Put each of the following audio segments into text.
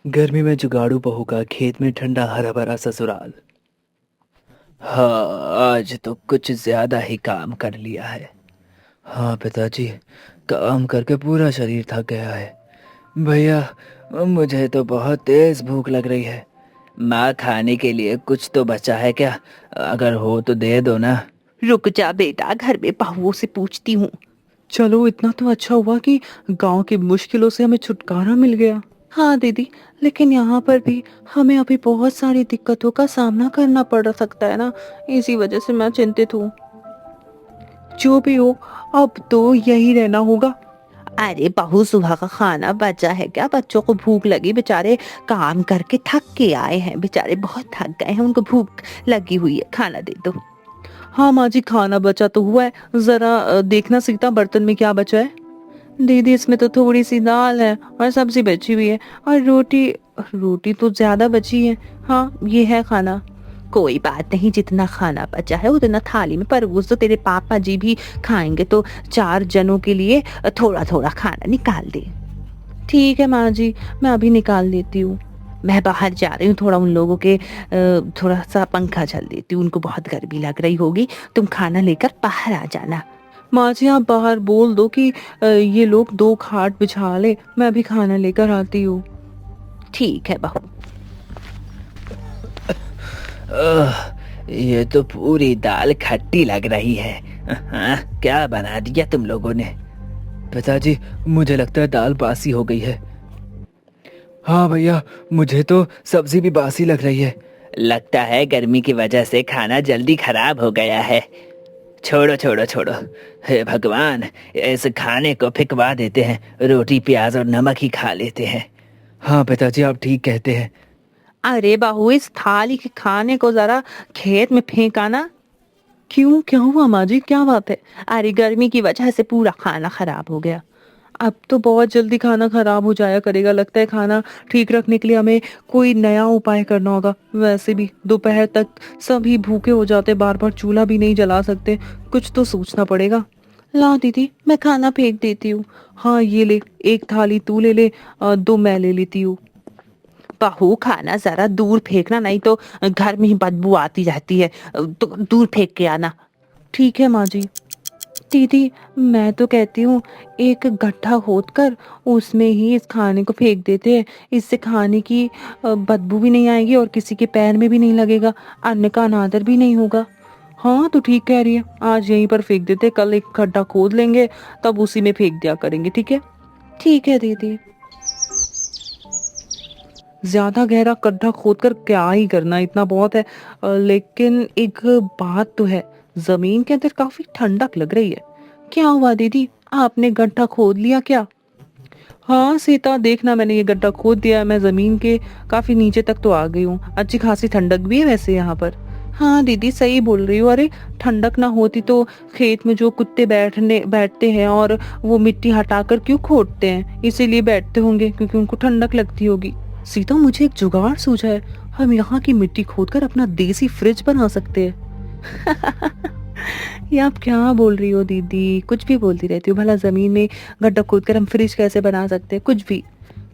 गर्मी में जुगाड़ू बहू का खेत में ठंडा हरा भरा ससुराल। हाँ, आज तो कुछ ज्यादा ही काम कर लिया है। हाँ पिताजी, काम करके पूरा शरीर थक गया है। भैया, मुझे तो बहुत तेज भूख लग रही है। माँ, खाने के लिए कुछ तो बचा है क्या? अगर हो तो दे दो ना। रुक जा बेटा, घर में बहुओं से पूछती हूँ। चलो, इतना तो अच्छा हुआ कि गांव की मुश्किलों से हमें छुटकारा मिल गया। हाँ दीदी, लेकिन यहाँ पर भी हमें अभी बहुत सारी दिक्कतों का सामना करना पड़ सकता है ना। इसी वजह से मैं चिंतित हूँ। जो भी हो, अब तो यही रहना होगा। अरे बहू, सुबह का खाना बचा है क्या? बच्चों को भूख लगी, बेचारे काम करके थक के आए हैं, बेचारे बहुत थक गए हैं, उनको भूख लगी हुई है, खाना दे दो। हाँ माँ जी, खाना बचा तो हुआ है। जरा देखना सीता, बर्तन में क्या बचा है। दीदी, इसमें तो थोड़ी सी दाल है और सब्जी बची हुई है, और रोटी। रोटी तो ज्यादा बची है। हाँ, ये है खाना। कोई बात नहीं, जितना खाना बचा है उतना थाली में परोस दो, तेरे पापा जी भी खाएंगे तो 4 जनों के लिए थोड़ा थोड़ा खाना निकाल दे। ठीक है माँ जी, मैं अभी निकाल देती हूँ। मैं बाहर जा रही हूँ, थोड़ा उन लोगों के थोड़ा सा पंखा झल देती हूँ, उनको बहुत गर्मी लग रही होगी। तुम खाना लेकर बाहर आ जाना। माँ जी, आप बाहर बोल दो कि ये लोग 2 खाट बिछा ले, मैं अभी खाना लेकर आती हूँ। ठीक है बहू। ये तो पूरी दाल खट्टी लग रही है। हाँ, क्या बना दिया तुम लोगों ने? पिताजी, मुझे लगता है दाल बासी हो गई है। हाँ भैया, मुझे तो सब्जी भी बासी लग रही है। लगता है गर्मी की वजह से खाना जल्दी खराब हो गया है। छोड़ो छोड़ो छोड़ो, हे भगवान, इस खाने को फेंकवा देते हैं, रोटी प्याज और नमक ही खा लेते हैं। हाँ पिताजी, आप ठीक कहते हैं। अरे बहू, इस थाली के खाने को जरा खेत में फेंकाना। क्यों, क्या हुआ माँ जी, क्या बात है। अरे गर्मी की वजह से पूरा खाना खराब हो गया। अब तो बहुत जल्दी खाना खराब हो जाया करेगा। लगता है खाना ठीक रखने के लिए हमें कोई नया उपाय करना होगा। वैसे भी दोपहर तक सभी भूखे हो जाते, बार बार चूल्हा भी नहीं जला सकते। कुछ तो सोचना पड़ेगा। ला दीदी, मैं खाना फेंक देती हूँ। हाँ ये ले, 1 थाली तू ले ले, 2 मैं ले लेती हूँ। बहू, खाना जरा दूर फेंकना, नहीं तो घर में ही बदबू आती रहती है, तो दूर फेंक के आना। ठीक है माँ जी। दीदी, मैं तो कहती हूँ एक गड्ढा खोद कर उसमें ही इस खाने को फेंक देते हैं। इससे खाने की बदबू भी नहीं आएगी और किसी के पैर में भी नहीं लगेगा, अन्न का अनादर भी नहीं होगा। हाँ तो ठीक कह रही है, आज यहीं पर फेंक देते, कल एक गड्ढा खोद लेंगे, तब उसी में फेंक दिया करेंगे। ठीक है। ठीक है दीदी। ज्यादा गहरा गड्ढा खोद कर क्या ही करना, इतना बहुत है। लेकिन एक बात तो है, जमीन के अंदर काफी ठंडक लग रही है। क्या हुआ दीदी, आपने गड्ढा खोद लिया क्या? हाँ सीता, देखना, मैंने ये गड्ढा खोद दिया है। मैं जमीन के काफी नीचे तक तो आ गई हूँ। अच्छी खासी ठंडक भी है वैसे यहाँ पर। हाँ दीदी, सही बोल रही हो। अरे ठंडक ना होती तो खेत में जो कुत्ते बैठते हैं और वो मिट्टी हटाकर क्यों खोदते हैं? इसीलिए बैठते होंगे क्योंकि उनको ठंडक लगती होगी। सीता, मुझे एक जुगाड़ सूझा है। हम यहाँ की मिट्टी खोदकर अपना देसी फ्रिज बना सकते हैं। ये आप क्या बोल रही हो दीदी, कुछ भी बोलती रहती हो। भला जमीन में गड्ढा खोदकर हम फ्रिज कैसे बना सकते हैं? कुछ भी।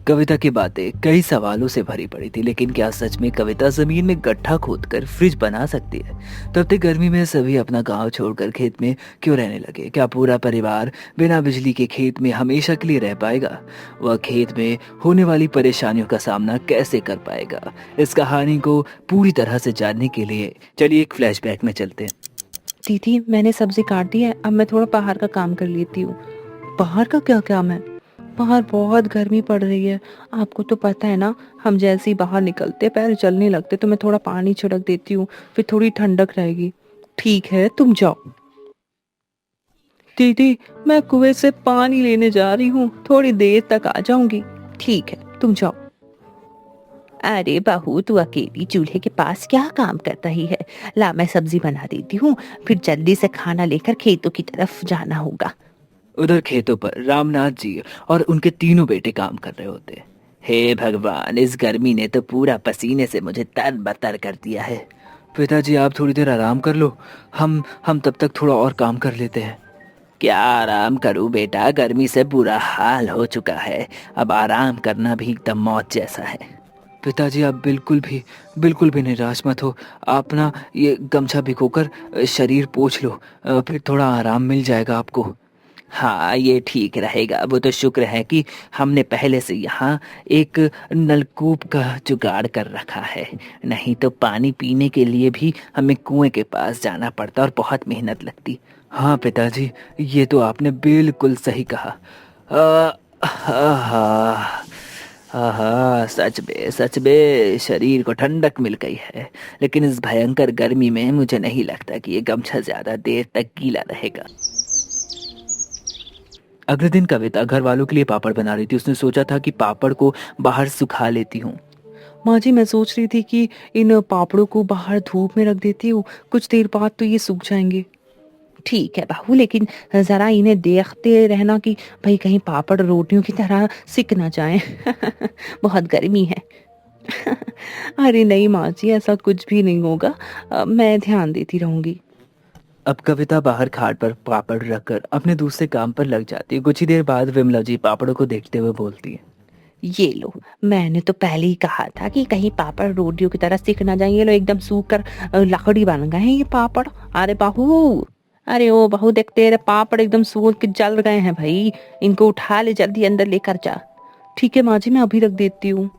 कविता की बातें कई सवालों से भरी पड़ी थी, लेकिन क्या सच में कविता जमीन में गड्ढा खोदकर फ्रिज बना सकती है? तब तक गर्मी में सभी अपना गांव छोड़कर खेत में क्यों रहने लगे? क्या पूरा परिवार बिना बिजली के खेत में हमेशा के लिए रह पाएगा? वह खेत में होने वाली परेशानियों का सामना कैसे कर पाएगा? इस कहानी को पूरी तरह से जानने के लिए चलिए एक फ्लैशबैक में चलते हैं। दीदी, मैंने सब्जी काट दी है, अब मैं थोड़ा बाहर का काम कर लेती हूँ। बाहर का क्या काम है? बाहर बहुत गर्मी पड़ रही है, आपको तो पता है ना। हम जैसे ही बाहर निकलते पैर जलने लगते, तो मैं थोड़ा पानी छिड़क देती हूँ, फिर थोड़ी ठंडक रहेगी। ठीक है, तुम जाओ। दीदी, मैं कुएं से पानी लेने जा रही हूँ, थोड़ी देर तक आ जाऊंगी। ठीक है, तुम जाओ। अरे बहू, तू अकेली चूल्हे के पास क्या काम कर रही है? ला, मैं सब्जी बना देती हूँ, फिर जल्दी से खाना लेकर खेतों की तरफ जाना होगा। उधर खेतों पर रामनाथ जी और उनके तीनों बेटे काम कर रहे होते। हे भगवान, इस गर्मी ने तो पूरा पसीने से मुझे तरबतर कर दिया है। पिताजी, आप थोड़ी देर आराम कर लो, हम तब तक थोड़ा और काम कर लेते हैं। क्या आराम करूं बेटा, गर्मी से बुरा हाल हो चुका है। अब आराम करना भी एकदम मौत जैसा है। पिताजी आप बिल्कुल भी निराश मत हो। आप ना ये गमछा भिगोकर शरीर पोंछ लो, फिर थोड़ा आराम मिल जाएगा आपको। हाँ ये ठीक रहेगा। वो तो शुक्र है कि हमने पहले से यहाँ एक नलकूप का जुगाड़ कर रखा है, नहीं तो पानी पीने के लिए भी हमें कुएं के पास जाना पड़ता और बहुत मेहनत लगती। हाँ पिताजी, ये तो आपने बिल्कुल सही कहा। आहा, आहा, सच में शरीर को ठंडक मिल गई है। लेकिन इस भयंकर गर्मी में मुझे नहीं लगता कि ये गमछा ज्यादा देर तक गीला रहेगा। अगले दिन कविता घर वालों के लिए पापड़ बना रही थी। उसने सोचा था कि पापड़ को बाहर सुखा लेती हूँ। माँ जी, मैं सोच रही थी कि इन पापड़ों को बाहर धूप में रख देती हूँ, कुछ देर बाद तो ये सूख जाएंगे। ठीक है बहू, लेकिन जरा इन्हें देखते रहना कि भाई कहीं पापड़ रोटियों की तरह सिक ना जाएं। बहुत गर्मी है। अरे नहीं माँ जी, ऐसा कुछ भी नहीं होगा, मैं ध्यान देती रहूंगी। अब कविता बाहर खाट पर पापड़ रखकर अपने दूसरे काम पर लग जाती है। कुछ ही देर बाद विमला जी पापड़ों को देखते हुए बोलती है, ये लो, मैंने तो पहले ही कहा था कि कहीं पापड़ रोटियों की तरह सिक ना जाए। ये लो एकदम सूख कर लकड़ी बन गए हैं ये पापड़। अरे बहू, अरे ओ बहू, देख तेरे पापड़ एकदम सूख के जल गए हैं भाई। इनको उठा ले, जल्दी अंदर लेकर जा। ठीक है माँ जी, मैं अभी रख देती हूँ।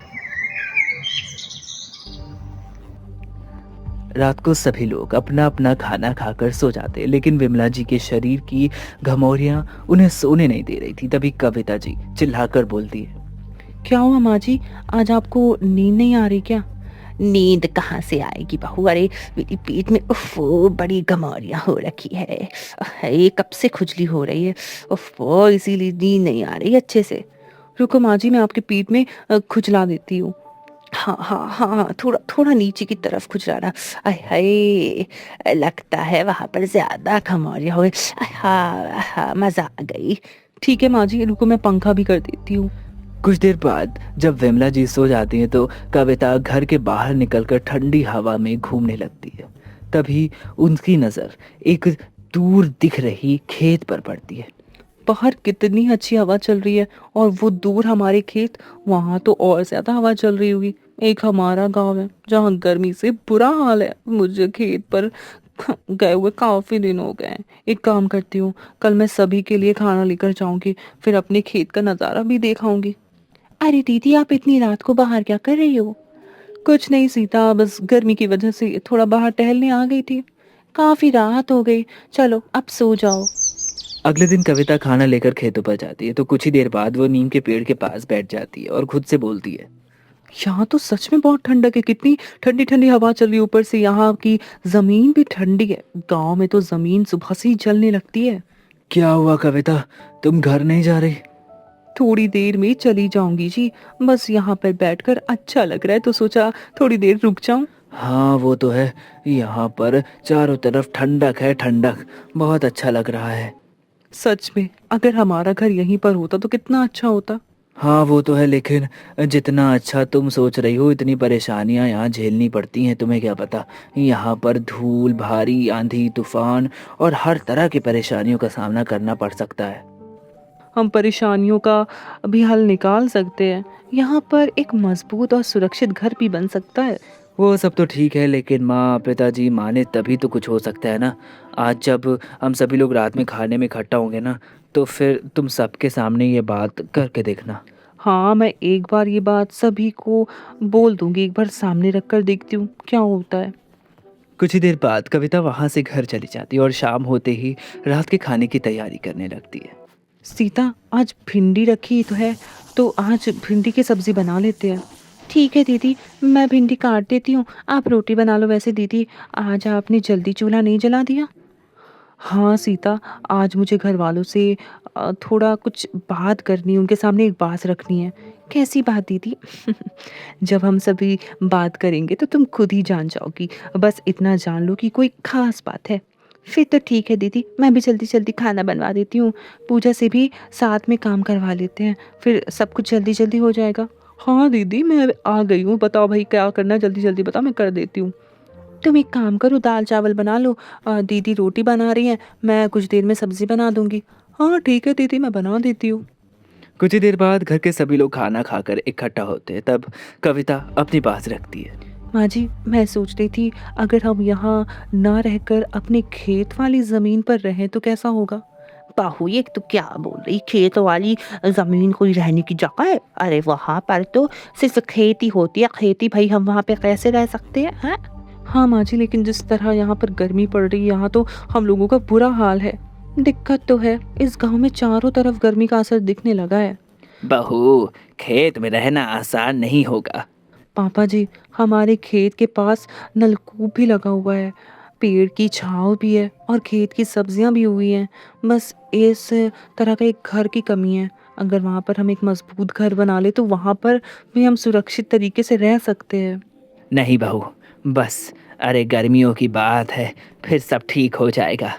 रात को सभी लोग अपना अपना खाना खाकर सो जाते, लेकिन विमला जी के शरीर की घमौरियां उन्हें सोने नहीं दे रही थी। तभी कविता जी चिल्लाकर बोलती है, क्या हुआ माँ जी, आज आपको नींद नहीं आ रही क्या? नींद कहाँ से आएगी बहू? अरे मेरी पेट में उफ बड़ी गमौरियां हो रखी है। ये कब से खुजली हो रही है, उफ, इसीलिए नींद नहीं आ रही अच्छे से। रुको माँ जी, मैं आपकी पीठ में खुजला देती हूँ। हाँ हाँ हाँ, थोड़ा थोड़ा नीचे की तरफ खुजलाना। आय हाय, लगता है वहां पर ज्यादा गमौरियां हो गई। हाँ हाँ, मजा आ गई। ठीक है माँ जी, रुको मैं पंखा भी कर देती हूँ। कुछ देर बाद जब विमला जी सो जाती हैं तो कविता घर के बाहर निकलकर ठंडी हवा में घूमने लगती है। तभी उनकी नजर एक दूर दिख रही खेत पर पड़ती है। बाहर कितनी अच्छी हवा चल रही है, और वो दूर हमारे खेत, वहां तो और ज्यादा हवा चल रही होगी। एक हमारा गांव है जहाँ गर्मी से बुरा हाल है। मुझे खेत पर गए हुए काफी दिन हो गए हैं। एक काम करती हूँ, कल मैं सभी के लिए खाना लेकर जाऊंगी, फिर अपने खेत का नजारा भी देखाऊंगी। अरे दीदी, आप इतनी रात को बाहर क्या कर रही हो? कुछ नहीं सीता, बस गर्मी की वजह से थोड़ा बाहर टहलने आ गई थी। काफी रात हो गई, चलो अब सो जाओ। अगले दिन कविता खाना लेकर खेतों पर जाती है तो कुछ ही देर बाद वो नीम के पेड़ के पास बैठ जाती है और खुद से बोलती है, यहाँ तो सच में बहुत ठंडक है, कितनी ठंडी ठंडी हवा चल रही है। ऊपर से यहाँ की जमीन भी ठंडी है। गांव में तो जमीन सुबह से ही जलने लगती है। क्या हुआ कविता, तुम घर नहीं जा रही? थोड़ी देर में चली जाऊंगी जी, बस यहाँ पर बैठकर अच्छा लग रहा है तो सोचा थोड़ी देर रुक जाऊं। हाँ वो तो है, यहाँ पर चारों तरफ ठंडक है, ठंडक, बहुत अच्छा लग रहा है। सच में अगर हमारा घर यहीं पर होता तो कितना अच्छा होता। हाँ वो तो है, लेकिन जितना अच्छा तुम सोच रही हो इतनी परेशानियां यहाँ झेलनी पड़ती हैं। तुम्हें क्या पता, यहाँ पर धूल, भारी आंधी, तूफान और हर तरह की परेशानियों का सामना करना पड़ सकता है। हम परेशानियों का भी हल निकाल सकते हैं। यहाँ पर एक मजबूत और सुरक्षित घर भी बन सकता है। वो सब तो ठीक है, लेकिन माँ पिताजी माने तभी तो कुछ हो सकता है ना। आज जब हम सभी लोग रात में खाने में इकट्ठा होंगे ना, तो फिर तुम सबके सामने ये बात करके देखना। हाँ, मैं एक बार ये बात सभी को बोल दूंगी, एक बार सामने रख कर देखती हूँ क्या होता है। कुछ ही देर बाद कविता वहाँ से घर चली जाती है और शाम होते ही रात के खाने की तैयारी करने लगती है। सीता, आज भिंडी रखी तो है, तो आज भिंडी की सब्जी बना लेते हैं। ठीक है दीदी, मैं भिंडी काट देती हूँ, आप रोटी बना लो। वैसे दीदी, आज आपने जल्दी चूल्हा नहीं जला दिया? हाँ सीता, आज मुझे घर वालों से थोड़ा कुछ बात करनी, उनके सामने एक बात रखनी है। कैसी बात दीदी? जब हम सभी बात करेंगे तो तुम खुद ही जान जाओगी। बस इतना जान लो कि कोई खास बात है। फिर तो ठीक है दीदी, मैं भी जल्दी जल्दी खाना बनवा देती हूँ। पूजा से भी साथ में काम करवा लेते हैं, फिर सब कुछ जल्दी जल्दी हो जाएगा। हाँ दीदी, मैं आ गई हूँ, बताओ भाई क्या करना है, जल्दी जल्दी बताओ, मैं कर देती हूँ। तुम एक काम करो, दाल चावल बना लो। दीदी रोटी बना रही हैं, मैं कुछ देर में सब्जी बना दूंगी। हाँ ठीक है दीदी, मैं बना देती हूँ। कुछ ही देर बाद घर के सभी लोग खाना खाकर इकट्ठा होते हैं। तब कविता अपनी बात रखती है। माँ जी, मैं सोच रही थी अगर हम यहाँ ना रहकर अपने खेत वाली ज़मीन पर रहें तो कैसा होगा? बहू ये तो क्या बोल रही, खेत वाली जमीन कोई रहने की जगह है? अरे वहां पर तो सिर्फ खेती होती है, खेती भाई हम वहां पे कैसे रह सकते हैं हैं? हाँ माँ जी, लेकिन जिस तरह यहाँ पर गर्मी पड़ रही है, यहाँ तो हम लोगों का बुरा हाल है। दिक्कत तो है, इस गांव में चारों तरफ गर्मी का असर दिखने लगा है। बहू, खेत में रहना आसान नहीं होगा। पापा जी, हमारे खेत के पास नलकूप भी लगा हुआ है, पेड़ की छाँव भी है और खेत की सब्जियां भी हुई हैं। बस इस तरह का एक घर की कमी है। अगर वहाँ पर हम एक मजबूत घर बना ले तो वहाँ पर भी हम सुरक्षित तरीके से रह सकते हैं। नहीं बहू, बस अरे गर्मियों की बात है, फिर सब ठीक हो जाएगा।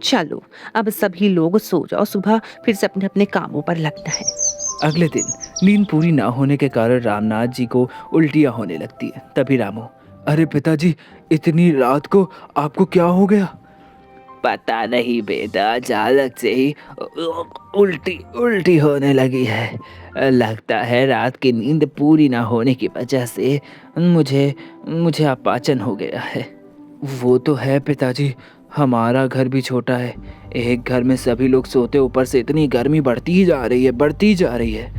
चलो अब सभी लोग सो जाओ, सुबह फिर से अपने अपने कामों पर लगना है। अगले दिन नींद पूरी ना होने के कारण रामनाथ जी को उल्टियाँ होने लगती है। तभी रामू, अरे पिताजी, इतनी रात को आपको क्या हो गया? पता नहीं बेटा, अचानक से ही उल्टी उल्टी होने लगी है। लगता है रात की नींद पूरी ना होने की वजह से मुझे मुझे अपाचन हो गया है। वो तो है पिताजी, हमारा घर भी छोटा है, एक घर में सभी लोग सोते, ऊपर से इतनी गर्मी बढ़ती ही जा रही है, बढ़ती ही जा रही है।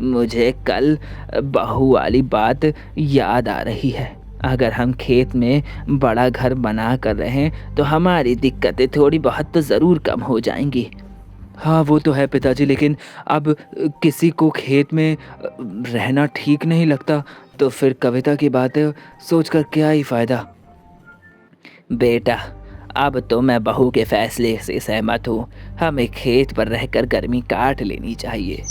मुझे कल बहू वाली बात याद आ रही है। अगर हम खेत में बड़ा घर बना कर रहें तो हमारी दिक्कतें थोड़ी बहुत तो ज़रूर कम हो जाएंगी। हाँ वो तो है पिताजी, लेकिन अब किसी को खेत में रहना ठीक नहीं लगता, तो फिर कविता की बातें सोचकर क्या ही फ़ायदा। बेटा, अब तो मैं बहू के फैसले से सहमत हूँ, हमें खेत पर रहकर गर्मी काट लेनी चाहिए।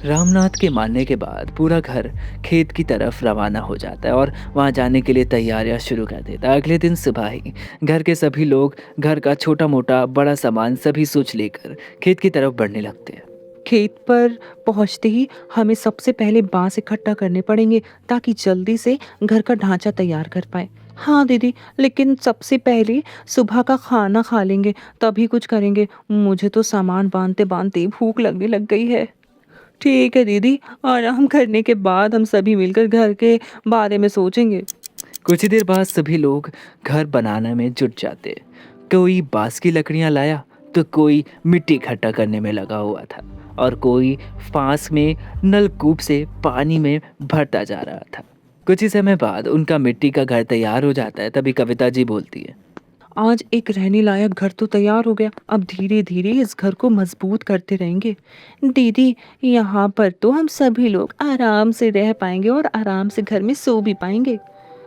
रामनाथ के मानने के बाद पूरा घर खेत की तरफ रवाना हो जाता है और वहाँ जाने के लिए तैयारियां शुरू कर देता है। अगले दिन सुबह ही घर के सभी लोग घर का छोटा मोटा बड़ा सामान सभी सोच लेकर खेत की तरफ बढ़ने लगते हैं। खेत पर पहुंचते ही हमें सबसे पहले बांस इकट्ठा करने पड़ेंगे ताकि जल्दी से घर का ढांचा तैयार कर पाए। हाँ दीदी, लेकिन सबसे पहले सुबह का खाना खा लेंगे, तभी कुछ करेंगे। मुझे तो सामान बांधते बांधते भूख लगने लग गई है। ठीक है दीदी, आराम करने के बाद हम सभी मिलकर घर के बारे में सोचेंगे। कुछ ही देर बाद सभी लोग घर बनाने में जुट जाते। कोई बांस की लकड़ियां लाया तो कोई मिट्टी इकट्ठा करने में लगा हुआ था और कोई पास में नलकूप से पानी में भरता जा रहा था। कुछ ही समय बाद उनका मिट्टी का घर तैयार हो जाता है। तभी कविता जी बोलती है, आज एक रहने लायक घर तो तैयार हो गया, अब धीरे धीरे इस घर को मजबूत करते रहेंगे। दीदी, यहाँ पर तो हम सभी लोग आराम से रह पाएंगे और आराम से घर में सो भी पाएंगे।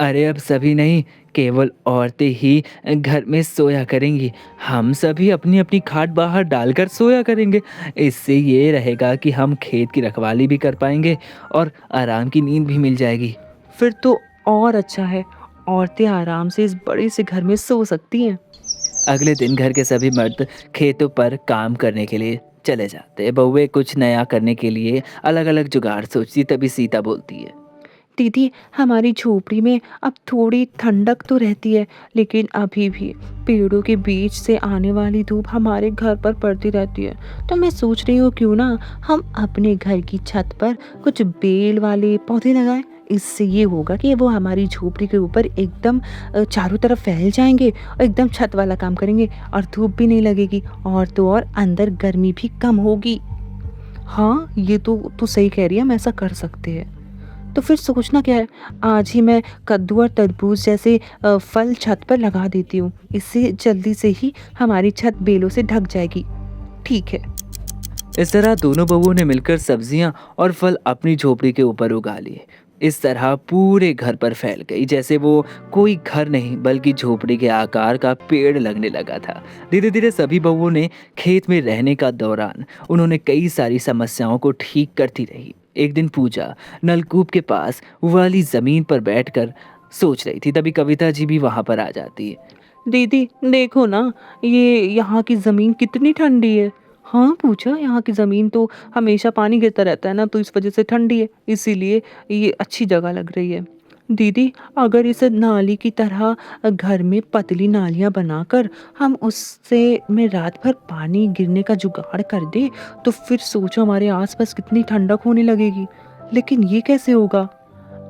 अरे अब सभी नहीं, केवल औरतें ही घर में सोया करेंगी। हम सभी अपनी अपनी खाट बाहर डालकर सोया करेंगे। इससे ये रहेगा कि हम खेत की रखवाली भी कर पाएंगे और आराम की नींद भी मिल जाएगी। फिर तो और अच्छा है, औरतें आराम से इस बड़े से घर में सो सकती हैं। अगले दिन घर के सभी मर्द खेतों पर काम करने के लिए चले जाते हैं। बहुएं कुछ नया करने के लिए अलग अलग जुगाड़ सोचती। तभी सीता बोलती है, दीदी, हमारी झोपड़ी में अब थोड़ी ठंडक तो रहती है, लेकिन अभी भी पेड़ों के बीच से आने वाली धूप हमारे घर पर पड़ती रहती है। तो मैं सोच रही हूँ क्यों ना हम अपने घर की छत पर कुछ बेल वाले पौधे लगाएं। इससे ये होगा कि वो हमारी झोपड़ी के ऊपर एकदम चारों तरफ फैल जाएंगे और एकदम छत वाला काम करेंगे और धूप भी नहीं लगेगी, और तो और अंदर गर्मी भी कम होगी। हाँ, ये तो सही कह रही है, हम ऐसा कर सकते हैं। तो फिर सोचना क्या है, आज ही मैं कद्दू और तरबूज जैसे फल छत पर लगा देती हूँ। इससे जल्दी से ही हमारी छत बेलों से ढक जाएगी। ठीक है। इस तरह दोनों बबुओं ने मिलकर सब्जियां और फल अपनी झोपड़ी के ऊपर उगा लिए। इस तरह पूरे घर पर फैल गई, जैसे वो कोई घर नहीं बल्कि झोपड़ी के आकार का पेड़ लगने लगा था। धीरे धीरे सभी बबुओं ने खेत में रहने का दौरान उन्होंने कई सारी समस्याओं को ठीक करती रही। एक दिन पूजा नलकूप के पास वाली जमीन पर बैठकर सोच रही थी। तभी कविता जी भी वहां पर आ जाती है। दीदी देखो ना, ये यहाँ की ज़मीन कितनी ठंडी है। हाँ पूछा, यहाँ की ज़मीन तो हमेशा पानी गिरता रहता है ना, तो इस वजह से ठंडी है, इसीलिए ये अच्छी जगह लग रही है। दीदी, अगर इस नाली की तरह घर में पतली नालियाँ बनाकर हम उससे में रात भर पानी गिरने का जुगाड़ कर दें, तो फिर सोचो हमारे आसपास कितनी ठंडक होने लगेगी। लेकिन ये कैसे होगा?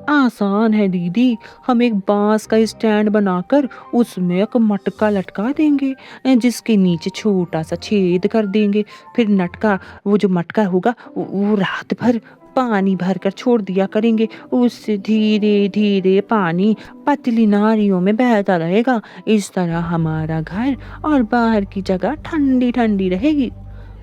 आसान है दीदी, हम एक बांस का स्टैंड बनाकर उसमें एक मटका लटका देंगे, जिसके नीचे छोटा सा छेद कर देंगे। फिर नटका वो जो मटका होगा वो रात भर पानी भरकर छोड़ दिया करेंगे। उससे धीरे धीरे पानी पतली नालियों में बहता रहेगा। इस तरह हमारा घर और बाहर की जगह ठंडी ठंडी रहेगी।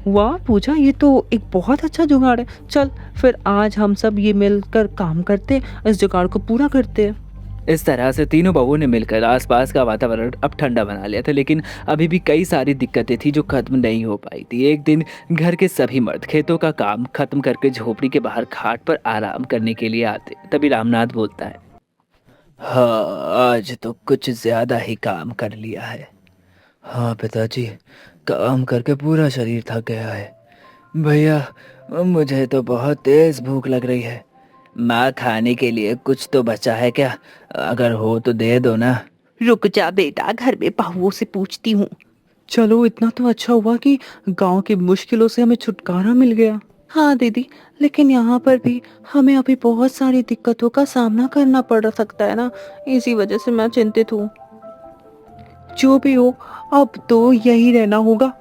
वाह पूजा, ये तो एक बहुत अच्छा जुगाड़ है। चल फिर आज हम सब ये मिलकर काम करते, इस जुगाड़ को पूरा करते हैं। इस तरह से तीनों बहुओं ने मिलकर आसपास का वातावरण अब ठंडा बना लिया था, लेकिन अभी भी कई सारी दिक्कतें थी जो खत्म नहीं हो पाई थी। एक दिन घर के सभी मर्द खेतों का काम खत्म करके झोपड़ी के बाहर खाट पर आराम करने के लिए आते। तभी रामनाथ बोलता है, हाँ आज तो कुछ ज्यादा ही काम कर लिया है। हाँ पिताजी, काम करके पूरा शरीर थक गया है। भैया मुझे तो बहुत तेज भूख लग रही है। माँ खाने के लिए कुछ तो बचा है क्या? अगर हो तो दे दो ना। रुक जा बेटा, घर में बहुओं से पूछती हूँ। चलो इतना तो अच्छा हुआ कि गांव की मुश्किलों से हमें छुटकारा मिल गया। हाँ दीदी, लेकिन यहाँ पर भी हमें अभी बहुत सारी दिक्कतों का सामना करना पड़ सकता है ना, इसी वजह से मैं चिंतित हूँ। जो भी हो, अब तो यही रहना होगा।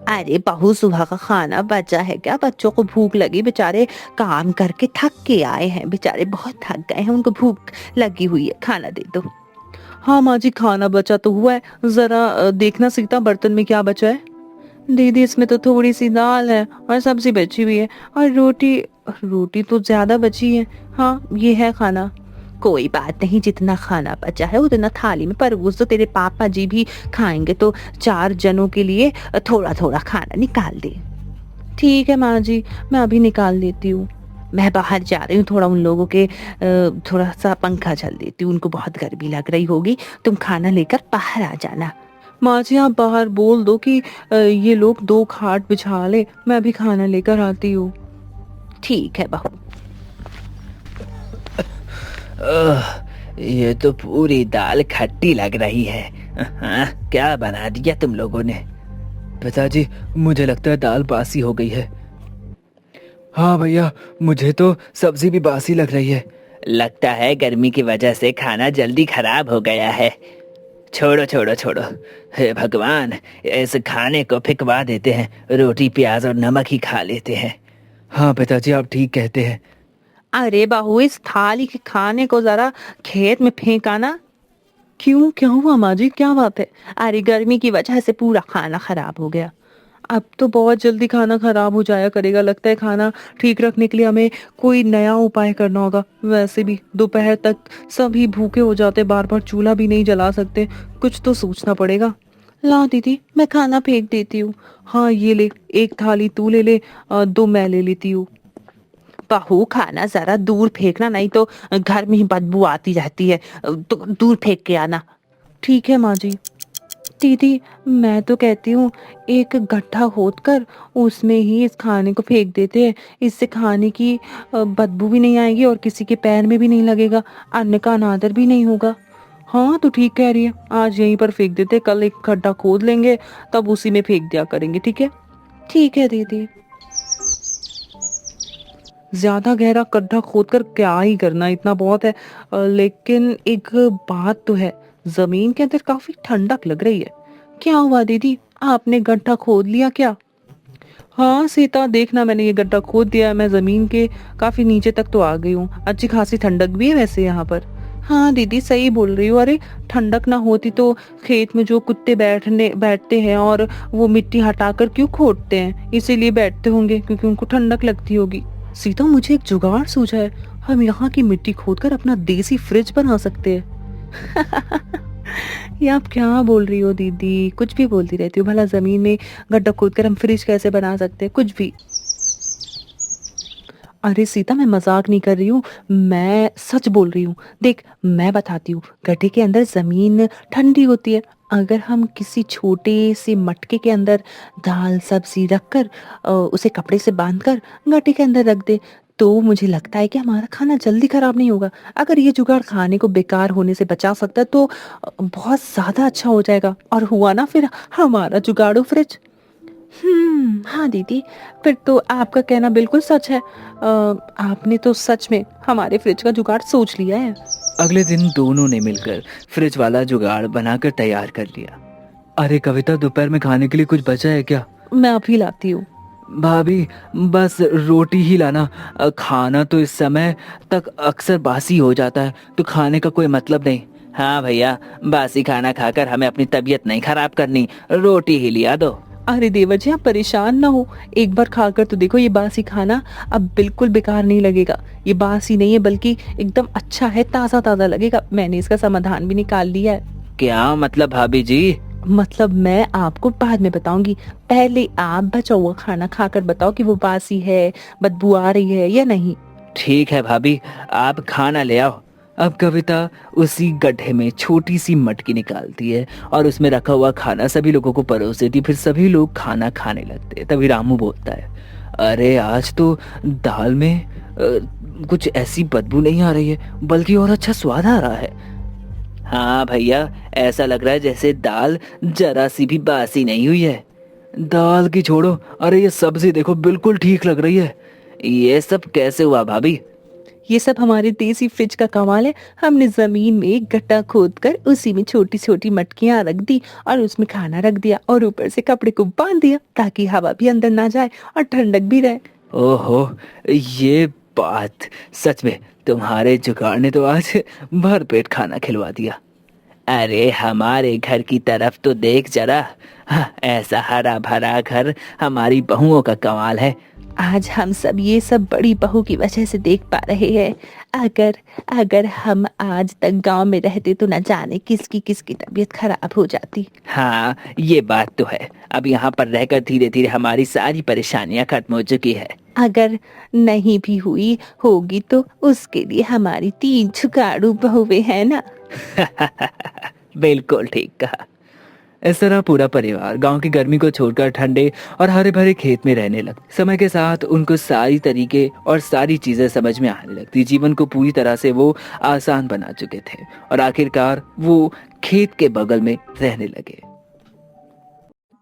अरे बहू, सुबह का खाना बचा है क्या? बच्चों को भूख लगी, बेचारे काम करके थक के आए हैं, बेचारे बहुत थक गए हैं, उनको भूख लगी हुई है, खाना दे दो। हाँ माँ जी, खाना बचा तो हुआ है, जरा देखना सीता बर्तन में क्या बचा है। दीदी इसमें तो थोड़ी सी दाल है और सब्जी बची हुई है, और रोटी रोटी तो ज्यादा बची है। हाँ ये है खाना। कोई बात नहीं, जितना खाना बचा है उतना थाली में परोस दो, तेरे पापा जी भी खाएंगे तो 4 जनों के लिए थोड़ा थोड़ा खाना निकाल दे। ठीक है माँ जी, मैं अभी निकाल देती हूँ। मैं बाहर जा रही हूँ, थोड़ा उन लोगों के थोड़ा सा पंखा चल देती हूँ, उनको बहुत गर्मी लग रही होगी। तुम खाना लेकर बाहर आ जाना। माँ जी आप बाहर बोल दो कि ये लोग 2 खाट बिछा ले, मैं अभी खाना लेकर आती हूँ। ठीक है बहू। ये तो पूरी दाल खट्टी लग रही है। हाँ, क्या बना दिया तुम लोगों ने? पिताजी मुझे लगता है दाल बासी हो गई है। हाँ भैया, मुझे तो सब्जी भी बासी लग रही है। लगता है गर्मी की वजह से खाना जल्दी खराब हो गया है। छोड़ो छोड़ो छोड़ो, हे भगवान, इस खाने को फेंकवा देते हैं, रोटी प्याज और नमक ही खा लेते हैं। हाँ पिताजी आप ठीक कहते हैं। अरे बहू, इस थाली के खाने को जरा खेत में फेंका ना। क्यों, क्या हुआ माँ जी, क्या बात है? अरे गर्मी की वजह से पूरा खाना खराब हो गया। अब तो बहुत जल्दी खाना खराब हो जाया करेगा, लगता है खाना ठीक रखने के लिए हमें कोई नया उपाय करना होगा। वैसे भी दोपहर तक सभी भूखे हो जाते, बार बार चूल्हा भी नहीं जला सकते, कुछ तो सोचना पड़ेगा। ला दीदी, मैं खाना फेंक देती हूँ। हाँ ये ले, 1 थाली तू ले ले, 2 मैं ले लेती हूँ। बहू खाना जरा दूर फेंकना, नहीं तो घर में ही बदबू आती रहती है, तो दूर फेंक के आना। ठीक है माँ जी। दीदी मैं तो कहती हूँ एक गड्ढा खोदकर उसमें ही इस खाने को फेंक देते हैं, इससे खाने की बदबू भी नहीं आएगी और किसी के पैर में भी नहीं लगेगा, अन्न का अनादर भी नहीं होगा। हाँ तो ठीक कह रही है, आज यहीं पर फेंक देते, कल एक गड्ढा खोद लेंगे तब उसी में फेंक दिया करेंगे। ठीक है। ठीक है दीदी। ज्यादा गहरा गड्ढा खोदकर क्या ही करना, इतना बहुत है। लेकिन एक बात तो है, जमीन के अंदर काफी ठंडक लग रही है। क्या हुआ दीदी, आपने गड्ढा खोद लिया क्या? हाँ सीता, देखना मैंने ये गड्ढा खोद दिया है, मैं जमीन के काफी नीचे तक तो आ गई हूँ। अच्छी खासी ठंडक भी है वैसे यहाँ पर। हाँ दीदी सही बोल रही हो। अरे ठंडक ना होती तो खेत में जो कुत्ते बैठते हैं और वो मिट्टी हटाकर क्यों खोदते हैं, इसीलिए बैठते होंगे क्योंकि उनको ठंडक लगती होगी। सीता मुझे एक जुगाड़ सूझा है, हम यहाँ की मिट्टी खोदकर अपना देसी फ्रिज बना सकते हैं। ये आप क्या बोल रही हो दीदी, कुछ भी बोलती रहती हो। भला जमीन में गड्ढा खोदकर हम फ्रिज कैसे बना सकते हैं, कुछ भी। अरे सीता मैं मजाक नहीं कर रही हूँ, मैं सच बोल रही हूँ। देख मैं बताती हूँ, गड्ढे के अंदर जमीन ठंडी होती है, अगर हम किसी छोटे से मटके के अंदर दाल सब्जी रखकर उसे कपड़े से बांधकर गड्ढे के अंदर रख दे तो मुझे लगता है कि हमारा खाना जल्दी खराब नहीं होगा। अगर ये जुगाड़ खाने को बेकार होने से बचा सकता है तो बहुत ज्यादा अच्छा हो जाएगा। और हुआ ना फिर हमारा जुगाड़ू फ्रिज। हाँ दीदी, फिर तो आपका कहना बिल्कुल सच है। आपने तो सच में हमारे फ्रिज का जुगाड़ सोच लिया है। अगले दिन दोनों ने मिलकर फ्रिज वाला जुगाड़ बनाकर तैयार कर लिया। अरे कविता, दोपहर में खाने के लिए कुछ बचा है क्या? मैं अभी लाती हूँ। भाभी, बस रोटी ही लाना। खाना तो इस समय तक अक्सर बासी हो जाता है, तो खाने का कोई मतलब नहीं। हाँ भैया, बासी खाना खाकर हमें अपनी तबीयत नहीं खराब करनी, रोटी ही लिया दो। अरे देवर जी, आप परेशान ना हो, एक बार खाकर तो देखो। ये बासी खाना अब बिल्कुल बेकार नहीं लगेगा। ये बासी नहीं है बल्कि एकदम अच्छा है, ताज़ा ताज़ा लगेगा। मैंने इसका समाधान भी निकाल लिया है। क्या मतलब भाभी जी? मतलब मैं आपको बाद में बताऊंगी, पहले आप बचा हुआ खाना खाकर बताओ कि वो बासी है, बदबू आ रही है या नहीं। ठीक है भाभी, आप खाना ले आओ। अब कविता उसी गड्ढे में छोटी सी मटकी निकालती है और उसमें रखा हुआ खाना सभी लोगों को परोस देती। फिर सभी लोग खाना खाने लगते हैं। तभी रामू बोलता है, अरे आज तो दाल में कुछ ऐसी बदबू नहीं आ रही है, बल्कि और अच्छा स्वाद आ रहा है। हाँ भैया, ऐसा लग रहा है जैसे दाल जरा सी भी बासी नहीं हुई है। दाल की छोड़ो, अरे ये सब्जी देखो, बिल्कुल ठीक लग रही है। ये सब कैसे हुआ भाभी? ये सब हमारे देसी फ्रिज का कमाल है। हमने जमीन में एक गड्ढा खोद कर उसी में छोटी छोटी मटकियां रख दी और उसमें खाना रख दिया और ऊपर से कपड़े को बांध दिया ताकि हवा भी अंदर ना जाए और ठंडक भी रहे। ओहो, ये बात, सच में तुम्हारे जुगाड़ ने तो आज भर पेट खाना खिलवा दिया। अरे हमारे घर की तरफ तो देख जरा। हाँ, ऐसा हरा भरा घर हमारी बहुओं का कमाल है। आज हम सब ये सब बड़ी बहू की वजह से देख पा रहे हैं। अगर अगर हम आज तक गांव में रहते तो न जाने किसकी किसकी तबीयत खराब हो जाती। हाँ, ये बात तो है। अब यहाँ पर रहकर धीरे धीरे हमारी सारी परेशानियां खत्म हो चुकी है। अगर नहीं भी हुई होगी तो उसके लिए हमारी 3 जुगाड़ू बहुएं हैं ना। बिल्कुल ठीक कहा। इस तरह पूरा परिवार गांव की गर्मी को छोड़कर ठंडे और हरे भरे खेत में रहने लगा। समय के साथ उनको सारी तरीके और सारी चीजें समझ में आने लगती। जीवन को पूरी तरह से वो आसान बना चुके थे और आखिरकार वो खेत के बगल में रहने लगे।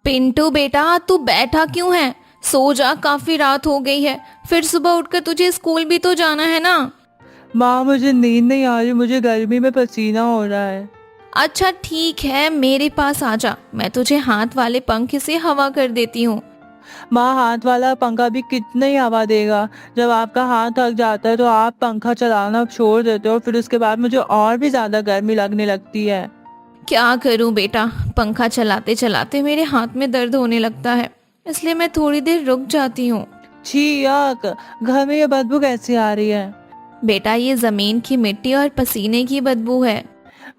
पिंटू बेटा, तू बैठा क्यों है? सो जा, काफी रात हो गई है। फिर सुबह उठकर तुझे स्कूल भी तो जाना है ना। माँ, मुझे नींद नहीं आ रही, मुझे गर्मी में पसीना हो रहा है। अच्छा ठीक है, मेरे पास आ जा, मैं तुझे हाथ वाले पंखे से हवा कर देती हूँ। माँ, हाथ वाला पंखा भी कितनी हवा देगा? जब आपका हाथ थक जाता है तो आप पंखा चलाना छोड़ देते हो, फिर उसके बाद मुझे और भी ज्यादा गर्मी लगने लगती है। क्या करूँ बेटा, पंखा चलाते चलाते मेरे हाथ में दर्द होने लगता है, इसलिए मैं थोड़ी देर रुक जाती हूँ। छी याक, घर में ये बदबू कैसी आ रही है? बेटा, ये जमीन की मिट्टी और पसीने की बदबू है।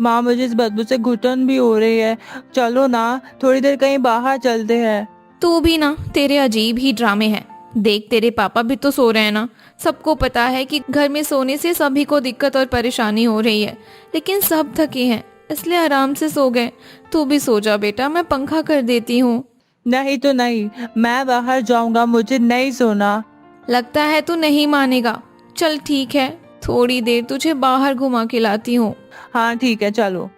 माँ, मुझे इस बदबू से घुटन भी हो रही है। चलो ना, थोड़ी देर कहीं बाहर चलते हैं। तू भी ना, तेरे अजीब ही ड्रामे हैं। देख, तेरे पापा भी तो सो रहे हैं ना। सबको पता है कि घर में सोने से सभी को दिक्कत और परेशानी हो रही है, लेकिन सब थके हैं इसलिए आराम से सो गए। तू भी सो जा बेटा, मैं पंखा कर देती हूँ। नहीं तो नहीं, मैं बाहर जाऊंगा, मुझे नहीं सोना। लगता है तू नहीं मानेगा। चल ठीक है, थोड़ी देर तुझे बाहर घुमा के लाती हूँ। हाँ ठीक है, चलो।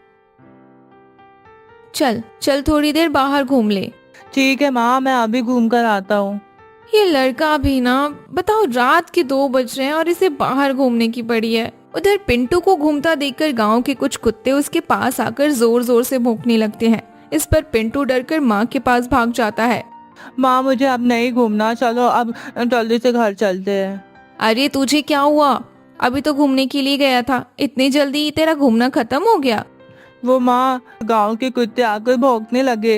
चल चल, थोड़ी देर बाहर घूम ले। ठीक है माँ, मैं अभी घूम कर आता हूँ। ये लड़का भी ना, बताओ, रात के 2 बज रहे हैं और इसे बाहर घूमने की पड़ी है। उधर पिंटू को घूमता देखकर गांव के कुछ कुत्ते उसके पास आकर जोर जोर से भौंकने लगते हैं। इस पर पिंटू डरकर माँ के पास भाग जाता है। माँ, मुझे अब नहीं घूमना, चलो अब जल्दी से घर चलते हैं। अरे तुझे क्या हुआ? अभी तो घूमने के लिए गया था, इतनी जल्दी तेरा घूमना खत्म हो गया? वो माँ, गांव के कुत्ते आकर भौंकने लगे।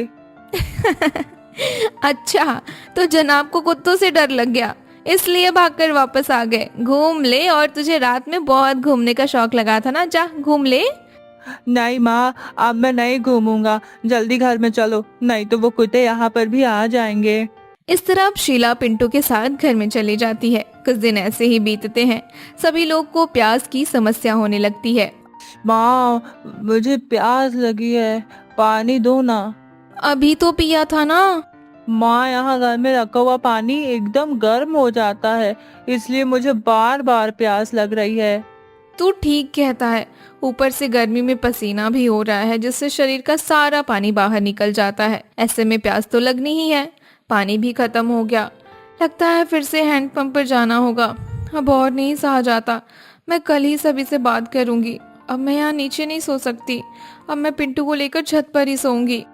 अच्छा, तो जनाब को कुत्तों से डर लग गया, इसलिए भागकर वापस आ गए। घूम ले, और तुझे रात में बहुत घूमने का शौक लगा था ना, जा घूम ले। नहीं माँ, अब मैं नहीं घूमूंगा, जल्दी घर में चलो, नहीं तो वो कुत्ते यहाँ पर भी आ जाएंगे। इस तरह अब शीला पिंटू के साथ घर में चली जाती है। कुछ दिन ऐसे ही बीतते हैं। सभी लोग को प्यास की समस्या होने लगती है। माँ, मुझे प्यास लगी है, पानी दो ना। अभी तो पिया था ना। माँ, यहाँ घर में रखा हुआ पानी एकदम गर्म हो जाता है, इसलिए मुझे बार बार प्यास लग रही है। तू ठीक कहता है, ऊपर से गर्मी में पसीना भी हो रहा है जिससे शरीर का सारा पानी बाहर निकल जाता है। ऐसे में प्यास तो लगनी ही है। पानी भी खत्म हो गया, लगता है फिर से हैंडपंप पर जाना होगा। अब और नहीं सहा जाता, मैं कल ही सभी से बात करूंगी। अब मैं यहाँ नीचे नहीं सो सकती, अब मैं पिंटू को लेकर छत पर ही सोऊंगी।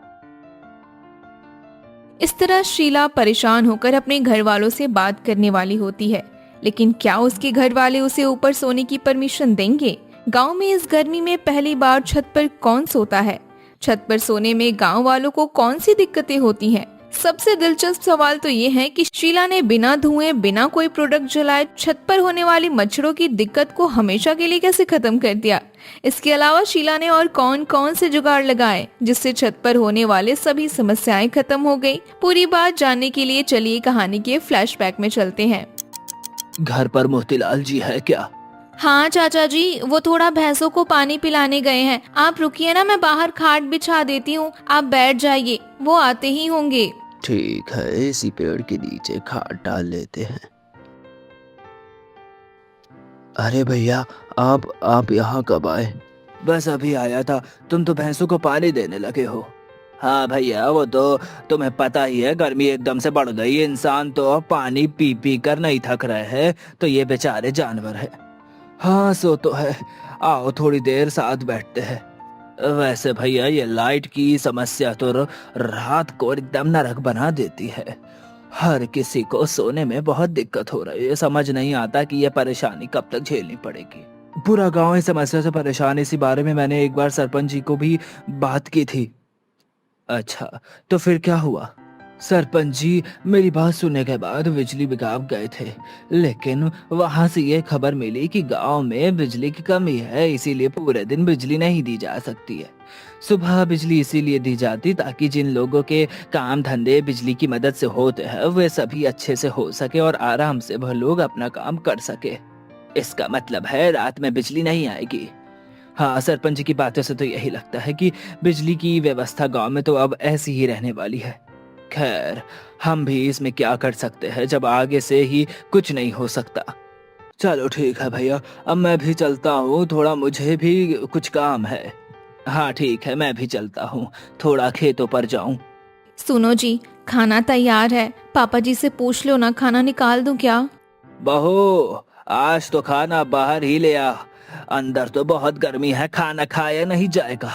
इस तरह शीला परेशान होकर अपने घर वालों से बात करने वाली होती है, लेकिन क्या उसके घर वाले उसे ऊपर सोने की परमिशन देंगे? गांव में इस गर्मी में पहली बार छत पर कौन सोता है? छत पर सोने में गांव वालों को कौन सी दिक्कतें होती हैं? सबसे दिलचस्प सवाल तो ये है कि शीला ने बिना धुएं, बिना कोई प्रोडक्ट जलाए छत पर होने वाली मच्छरों की दिक्कत को हमेशा के लिए कैसे खत्म कर दिया? इसके अलावा शीला ने और कौन कौन से जुगाड़ लगाए जिससे छत पर होने वाले सभी समस्याएं खत्म हो गई? पूरी बात जानने के लिए चलिए कहानी के फ्लैशबैक में चलते हैं। घर पर मोतीलाल जी है क्या? हाँ चाचा जी, वो थोड़ा भैंसों को पानी पिलाने गए हैं। आप रुकिए ना, मैं बाहर खाट बिछा देती हूँ, आप बैठ जाइए, वो आते ही होंगे। ठीक है, इसी पेड़ के नीचे खाट डाल लेते हैं। अरे भैया, आप यहाँ कब आए? बस अभी आया था, तुम तो भैंसों को पानी देने लगे हो। हाँ भैया, वो तो तुम्हें पता ही है, गर्मी एकदम से बढ़ गई। इंसान तो पानी पी पी कर नहीं थक रहे हैं, तो ये बेचारे जानवर है। हाँ सो तो है, आओ थोड़ी देर साथ बैठते हैं। वैसे भैया, ये लाइट की समस्या तो रात को एकदम नरक बना देती है। हर किसी को सोने में बहुत दिक्कत हो रही है, समझ नहीं आता कि ये परेशानी कब तक झेलनी पड़ेगी। पूरा गांव इस समस्या से परेशान है। इसी बारे में मैंने एक बार सरपंच जी को भी बात की थी। अच्छा, तो फिर क्या हुआ? सरपंच जी मेरी बात सुनने के बाद बिजली विभाग गए थे, लेकिन वहां से ये खबर मिली कि गांव में बिजली की कमी है, इसीलिए पूरे दिन बिजली नहीं दी जा सकती है। सुबह बिजली इसीलिए दी जाती ताकि जिन लोगों के काम धंधे बिजली की मदद से होते हैं वे सभी अच्छे से हो सके और आराम से वह लोग अपना काम कर सके। इसका मतलब है रात में बिजली नहीं आएगी। हाँ, सरपंच जी की बातों से तो यही लगता है कि बिजली की व्यवस्था गांव में तो अब ऐसी ही रहने वाली है। खैर, हम भी इसमें क्या कर सकते हैं जब आगे से ही कुछ नहीं हो सकता। चलो ठीक है भैया, अब मैं भी चलता हूँ, थोड़ा मुझे भी कुछ काम है। हाँ ठीक है, मैं भी चलता हूँ, थोड़ा खेतों पर जाऊँ। सुनो जी, खाना तैयार है, पापा जी से पूछ लो ना, खाना निकाल दूं क्या? बहू, आज तो खाना बाहर ही ले आ, अंदर तो बहुत गर्मी है, खाना खाया नहीं जाएगा।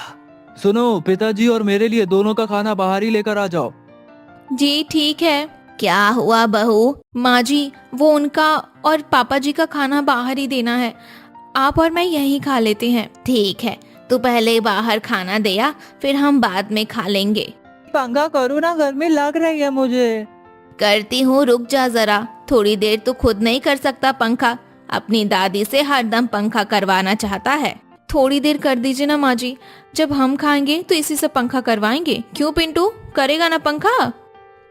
सुनो, पिताजी और मेरे लिए दोनों का खाना बाहर ही लेकर आ जाओ। जी ठीक है। क्या हुआ बहू? माँ जी, वो उनका और पापा जी का खाना बाहर ही देना है, आप और मैं यहीं खा लेते हैं। ठीक है, तू पहले बाहर खाना दे आ, फिर हम बाद में खा लेंगे। पंखा करो ना, गर्मी लग रही है मुझे। करती हूँ, रुक जा जरा, थोड़ी देर तू खुद नहीं कर सकता पंखा? अपनी दादी से हरदम पंखा करवाना चाहता है। थोड़ी देर कर दीजिए ना माँ जी, जब हम खाएंगे तो इसी से पंखा करवाएंगे। क्यों पिंटू, करेगा ना पंखा?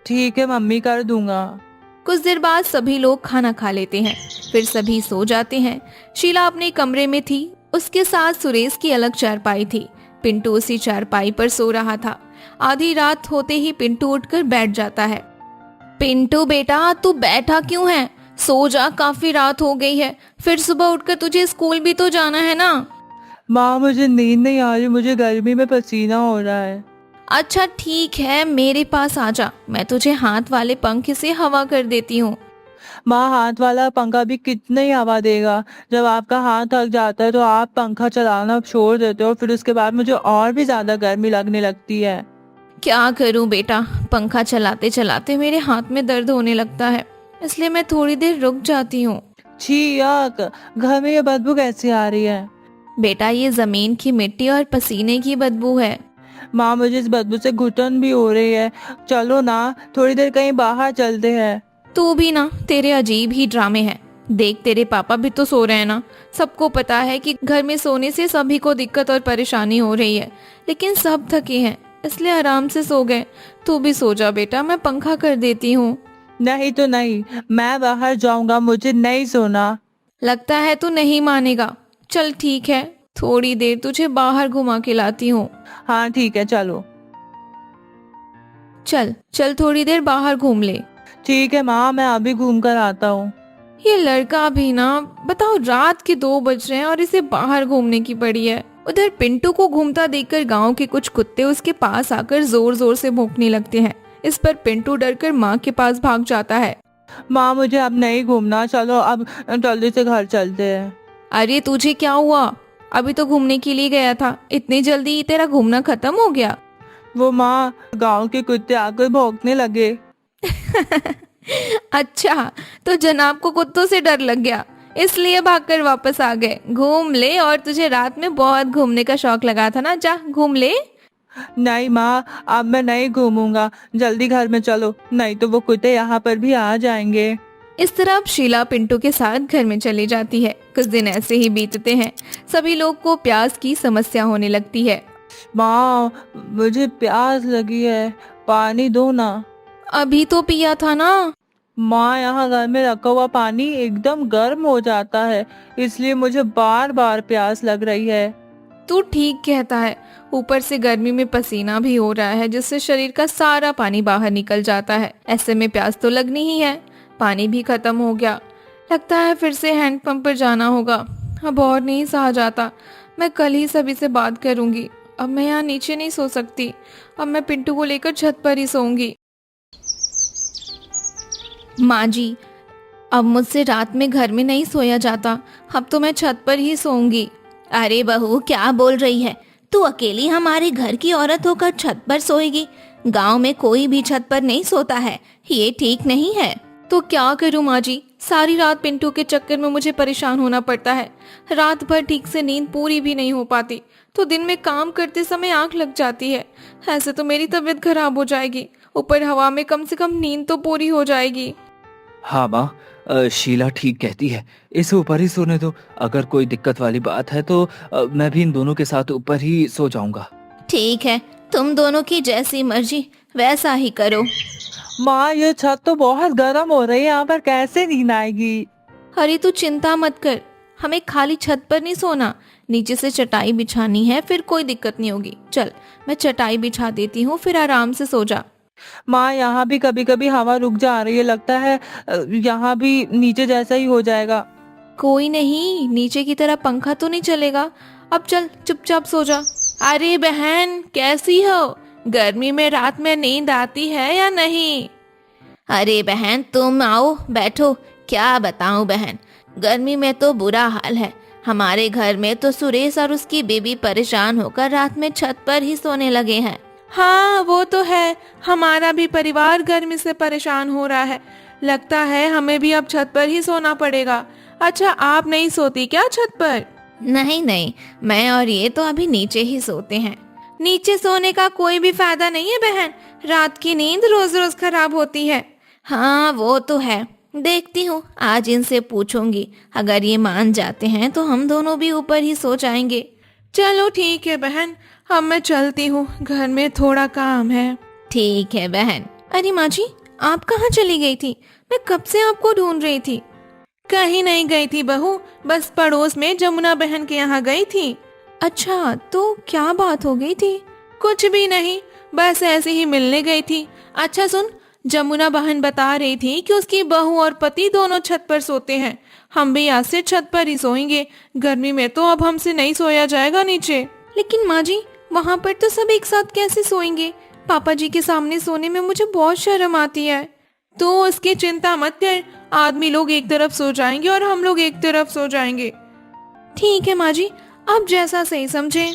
ठीक है मम्मी, कर दूंगा। कुछ देर बाद सभी लोग खाना खा लेते हैं, फिर सभी सो जाते हैं। शीला अपने कमरे में थी, उसके साथ सुरेश की अलग चारपाई थी। पिंटू उसी चारपाई पर सो रहा था। आधी रात होते ही पिंटू उठकर बैठ जाता है। पिंटू बेटा, तू बैठा क्यों है? सो जा, काफी रात हो गई है, फिर सुबह उठकर तुझे स्कूल भी तो जाना है ना। माँ, मुझे नींद नहीं आ रही, मुझे गर्मी में पसीना हो रहा है। अच्छा ठीक है, मेरे पास आ जा, मैं तुझे हाथ वाले पंखे से हवा कर देती हूँ। माँ, हाथ वाला पंखा भी कितनी हवा देगा? जब आपका हाथ थक जाता है तो आप पंखा चलाना छोड़ देते हो, फिर उसके बाद मुझे और भी ज्यादा गर्मी लगने लगती है। क्या करूं बेटा, पंखा चलाते चलाते मेरे हाथ में दर्द होने लगता है, इसलिए मैं थोड़ी देर रुक जाती हूँ। छी याक, घर में ये बदबू कैसी आ रही है? बेटा, ये जमीन की मिट्टी और पसीने की बदबू है। माँ, मुझे इस बदबू से घुटन भी हो रही है। चलो ना, थोड़ी देर कहीं बाहर चलते हैं। तू भी ना, तेरे अजीब ही ड्रामे हैं। देख, तेरे पापा भी तो सो रहे हैं ना। सबको पता है कि घर में सोने से सभी को दिक्कत और परेशानी हो रही है, लेकिन सब थके हैं, इसलिए आराम से सो गए। तू भी सो जा बेटा, मैं पंखा कर देती हूँ। नहीं तो नहीं, मैं बाहर जाऊंगा, मुझे नहीं सोना। लगता है तू नहीं मानेगा। चल ठीक है, थोड़ी देर तुझे बाहर घुमा के लाती हूँ। हाँ ठीक है, चलो। चल चल थोड़ी देर बाहर घूम ले। ठीक है माँ, मैं अभी घूम कर आता हूँ। ये लड़का भी ना, बताओ रात के 2 बज रहे हैं और इसे बाहर घूमने की पड़ी है। उधर पिंटू को घूमता देखकर गांव के कुछ कुत्ते उसके पास आकर जोर जोर से भौंकने लगते हैं। इस पर पिंटू डरकर माँ के पास भाग जाता है। माँ मुझे अब नहीं घूमना, चलो अब जल्दी से घर चलते हैं। अरे तुझे क्या हुआ? अभी तो घूमने के लिए गया था, इतनी जल्दी तेरा घूमना खत्म हो गया? वो माँ, गांव के कुत्ते आकर भौंकने लगे। अच्छा, तो जनाब को कुत्तों से डर लग गया, इसलिए भागकर वापस आ गए। घूम ले, और तुझे रात में बहुत घूमने का शौक लगा था ना, जा घूम ले। नहीं माँ, अब मैं नहीं घूमूंगा, जल्दी घर में चलो, नहीं तो वो कुत्ते यहाँ पर भी आ जाएंगे। इस तरह अब शीला पिंटू के साथ घर में चली जाती है। कुछ दिन ऐसे ही बीतते हैं। सभी लोग को प्यास की समस्या होने लगती है। माँ मुझे प्यास लगी है, पानी दो ना। अभी तो पिया था ना। माँ यहाँ घर में रखा हुआ पानी एकदम गर्म हो जाता है, इसलिए मुझे बार बार प्यास लग रही है। तू ठीक कहता है, ऊपर से गर्मी में पसीना भी हो रहा है, जिससे शरीर का सारा पानी बाहर निकल जाता है। ऐसे में प्यास तो लगनी ही है। पानी भी खत्म हो गया, लगता है फिर से हैंडपंप पर जाना होगा। अब और नहीं सहा जाता, मैं कल ही सभी से बात करूंगी। अब मैं यहाँ नीचे नहीं सो सकती, अब मैं पिंटू को लेकर छत पर ही सोऊंगी। माँ जी, अब मुझसे रात में घर में नहीं सोया जाता, अब तो मैं छत पर ही सोऊंगी। अरे बहू, क्या बोल रही है? तू अकेली हमारे घर की औरत होकर छत पर सोएगी? गांव में कोई भी छत पर नहीं सोता है, ये ठीक नहीं है। तो क्या करूं माँ जी, सारी रात पिंटू के चक्कर में मुझे परेशान होना पड़ता है। रात भर ठीक से नींद पूरी भी नहीं हो पाती, तो दिन में काम करते समय आंख लग जाती है। ऐसे तो मेरी तबीयत खराब हो जाएगी, ऊपर हवा में कम से कम नींद तो पूरी हो जाएगी। हाँ माँ, शीला ठीक कहती है, इसे ऊपर ही सोने दो। अगर कोई दिक्कत वाली बात है तो मैं भी इन दोनों के साथ ऊपर ही सो जाऊंगा। ठीक है, तुम दोनों की जैसी मर्जी वैसा ही करो। माँ ये छत तो बहुत गर्म हो रही है, यहाँ पर कैसे नींद आएगी? अरे तू चिंता मत कर, हमें खाली छत पर नहीं सोना, नीचे से चटाई बिछानी है, फिर कोई दिक्कत नहीं होगी। चल मैं चटाई बिछा देती हूँ, फिर आराम से सो जा। माँ यहाँ भी कभी कभी हवा रुक जा रही है, लगता है यहाँ भी नीचे जैसा ही हो जाएगा। कोई नहीं, नीचे की तरह पंखा तो नहीं चलेगा। अब चल चुपचाप सो जा। अरे बहन, कैसी हो? गर्मी में रात में नींद आती है या नहीं? अरे बहन, तुम आओ बैठो। क्या बताऊं बहन, गर्मी में तो बुरा हाल है। हमारे घर में तो सुरेश और उसकी बेबी परेशान होकर रात में छत पर ही सोने लगे हैं। हाँ वो तो है, हमारा भी परिवार गर्मी से परेशान हो रहा है। लगता है हमें भी अब छत पर ही सोना पड़ेगा। अच्छा, आप नहीं सोती क्या छत पर? नहीं नहीं, मैं और ये तो अभी नीचे ही सोते हैं। नीचे सोने का कोई भी फायदा नहीं है बहन, रात की नींद रोज रोज खराब होती है। हाँ वो तो है, देखती हूँ, आज इनसे पूछूंगी। अगर ये मान जाते हैं तो हम दोनों भी ऊपर ही सो जाएंगे। चलो ठीक है बहन, अब मैं चलती हूँ, घर में थोड़ा काम है। ठीक है बहन। अरे माँ जी, आप कहाँ चली गई थी? मैं कब से आपको ढूंढ रही थी। कहीं नहीं गई थी बहू, बस पड़ोस में जमुना बहन के यहाँ गई थी। अच्छा, तो क्या बात हो गई थी? कुछ भी नहीं, बस ऐसे ही मिलने गई थी। अच्छा सुन, जमुना बहन बता रही थी कि उसकी बहू और पति दोनों छत पर सोते हैं। हम भी आज से छत पर ही सोएंगे, गर्मी में तो अब हमसे नहीं सोया जाएगा नीचे। लेकिन माँ जी, वहाँ पर तो सब एक साथ कैसे सोएंगे? पापा जी के सामने सोने में मुझे बहुत शर्म आती है। तो उसकी चिंता मत कर, आदमी लोग एक तरफ सो जाएंगे और हम लोग एक तरफ सो जाएंगे। ठीक है माँ जी, आप जैसा सही समझे।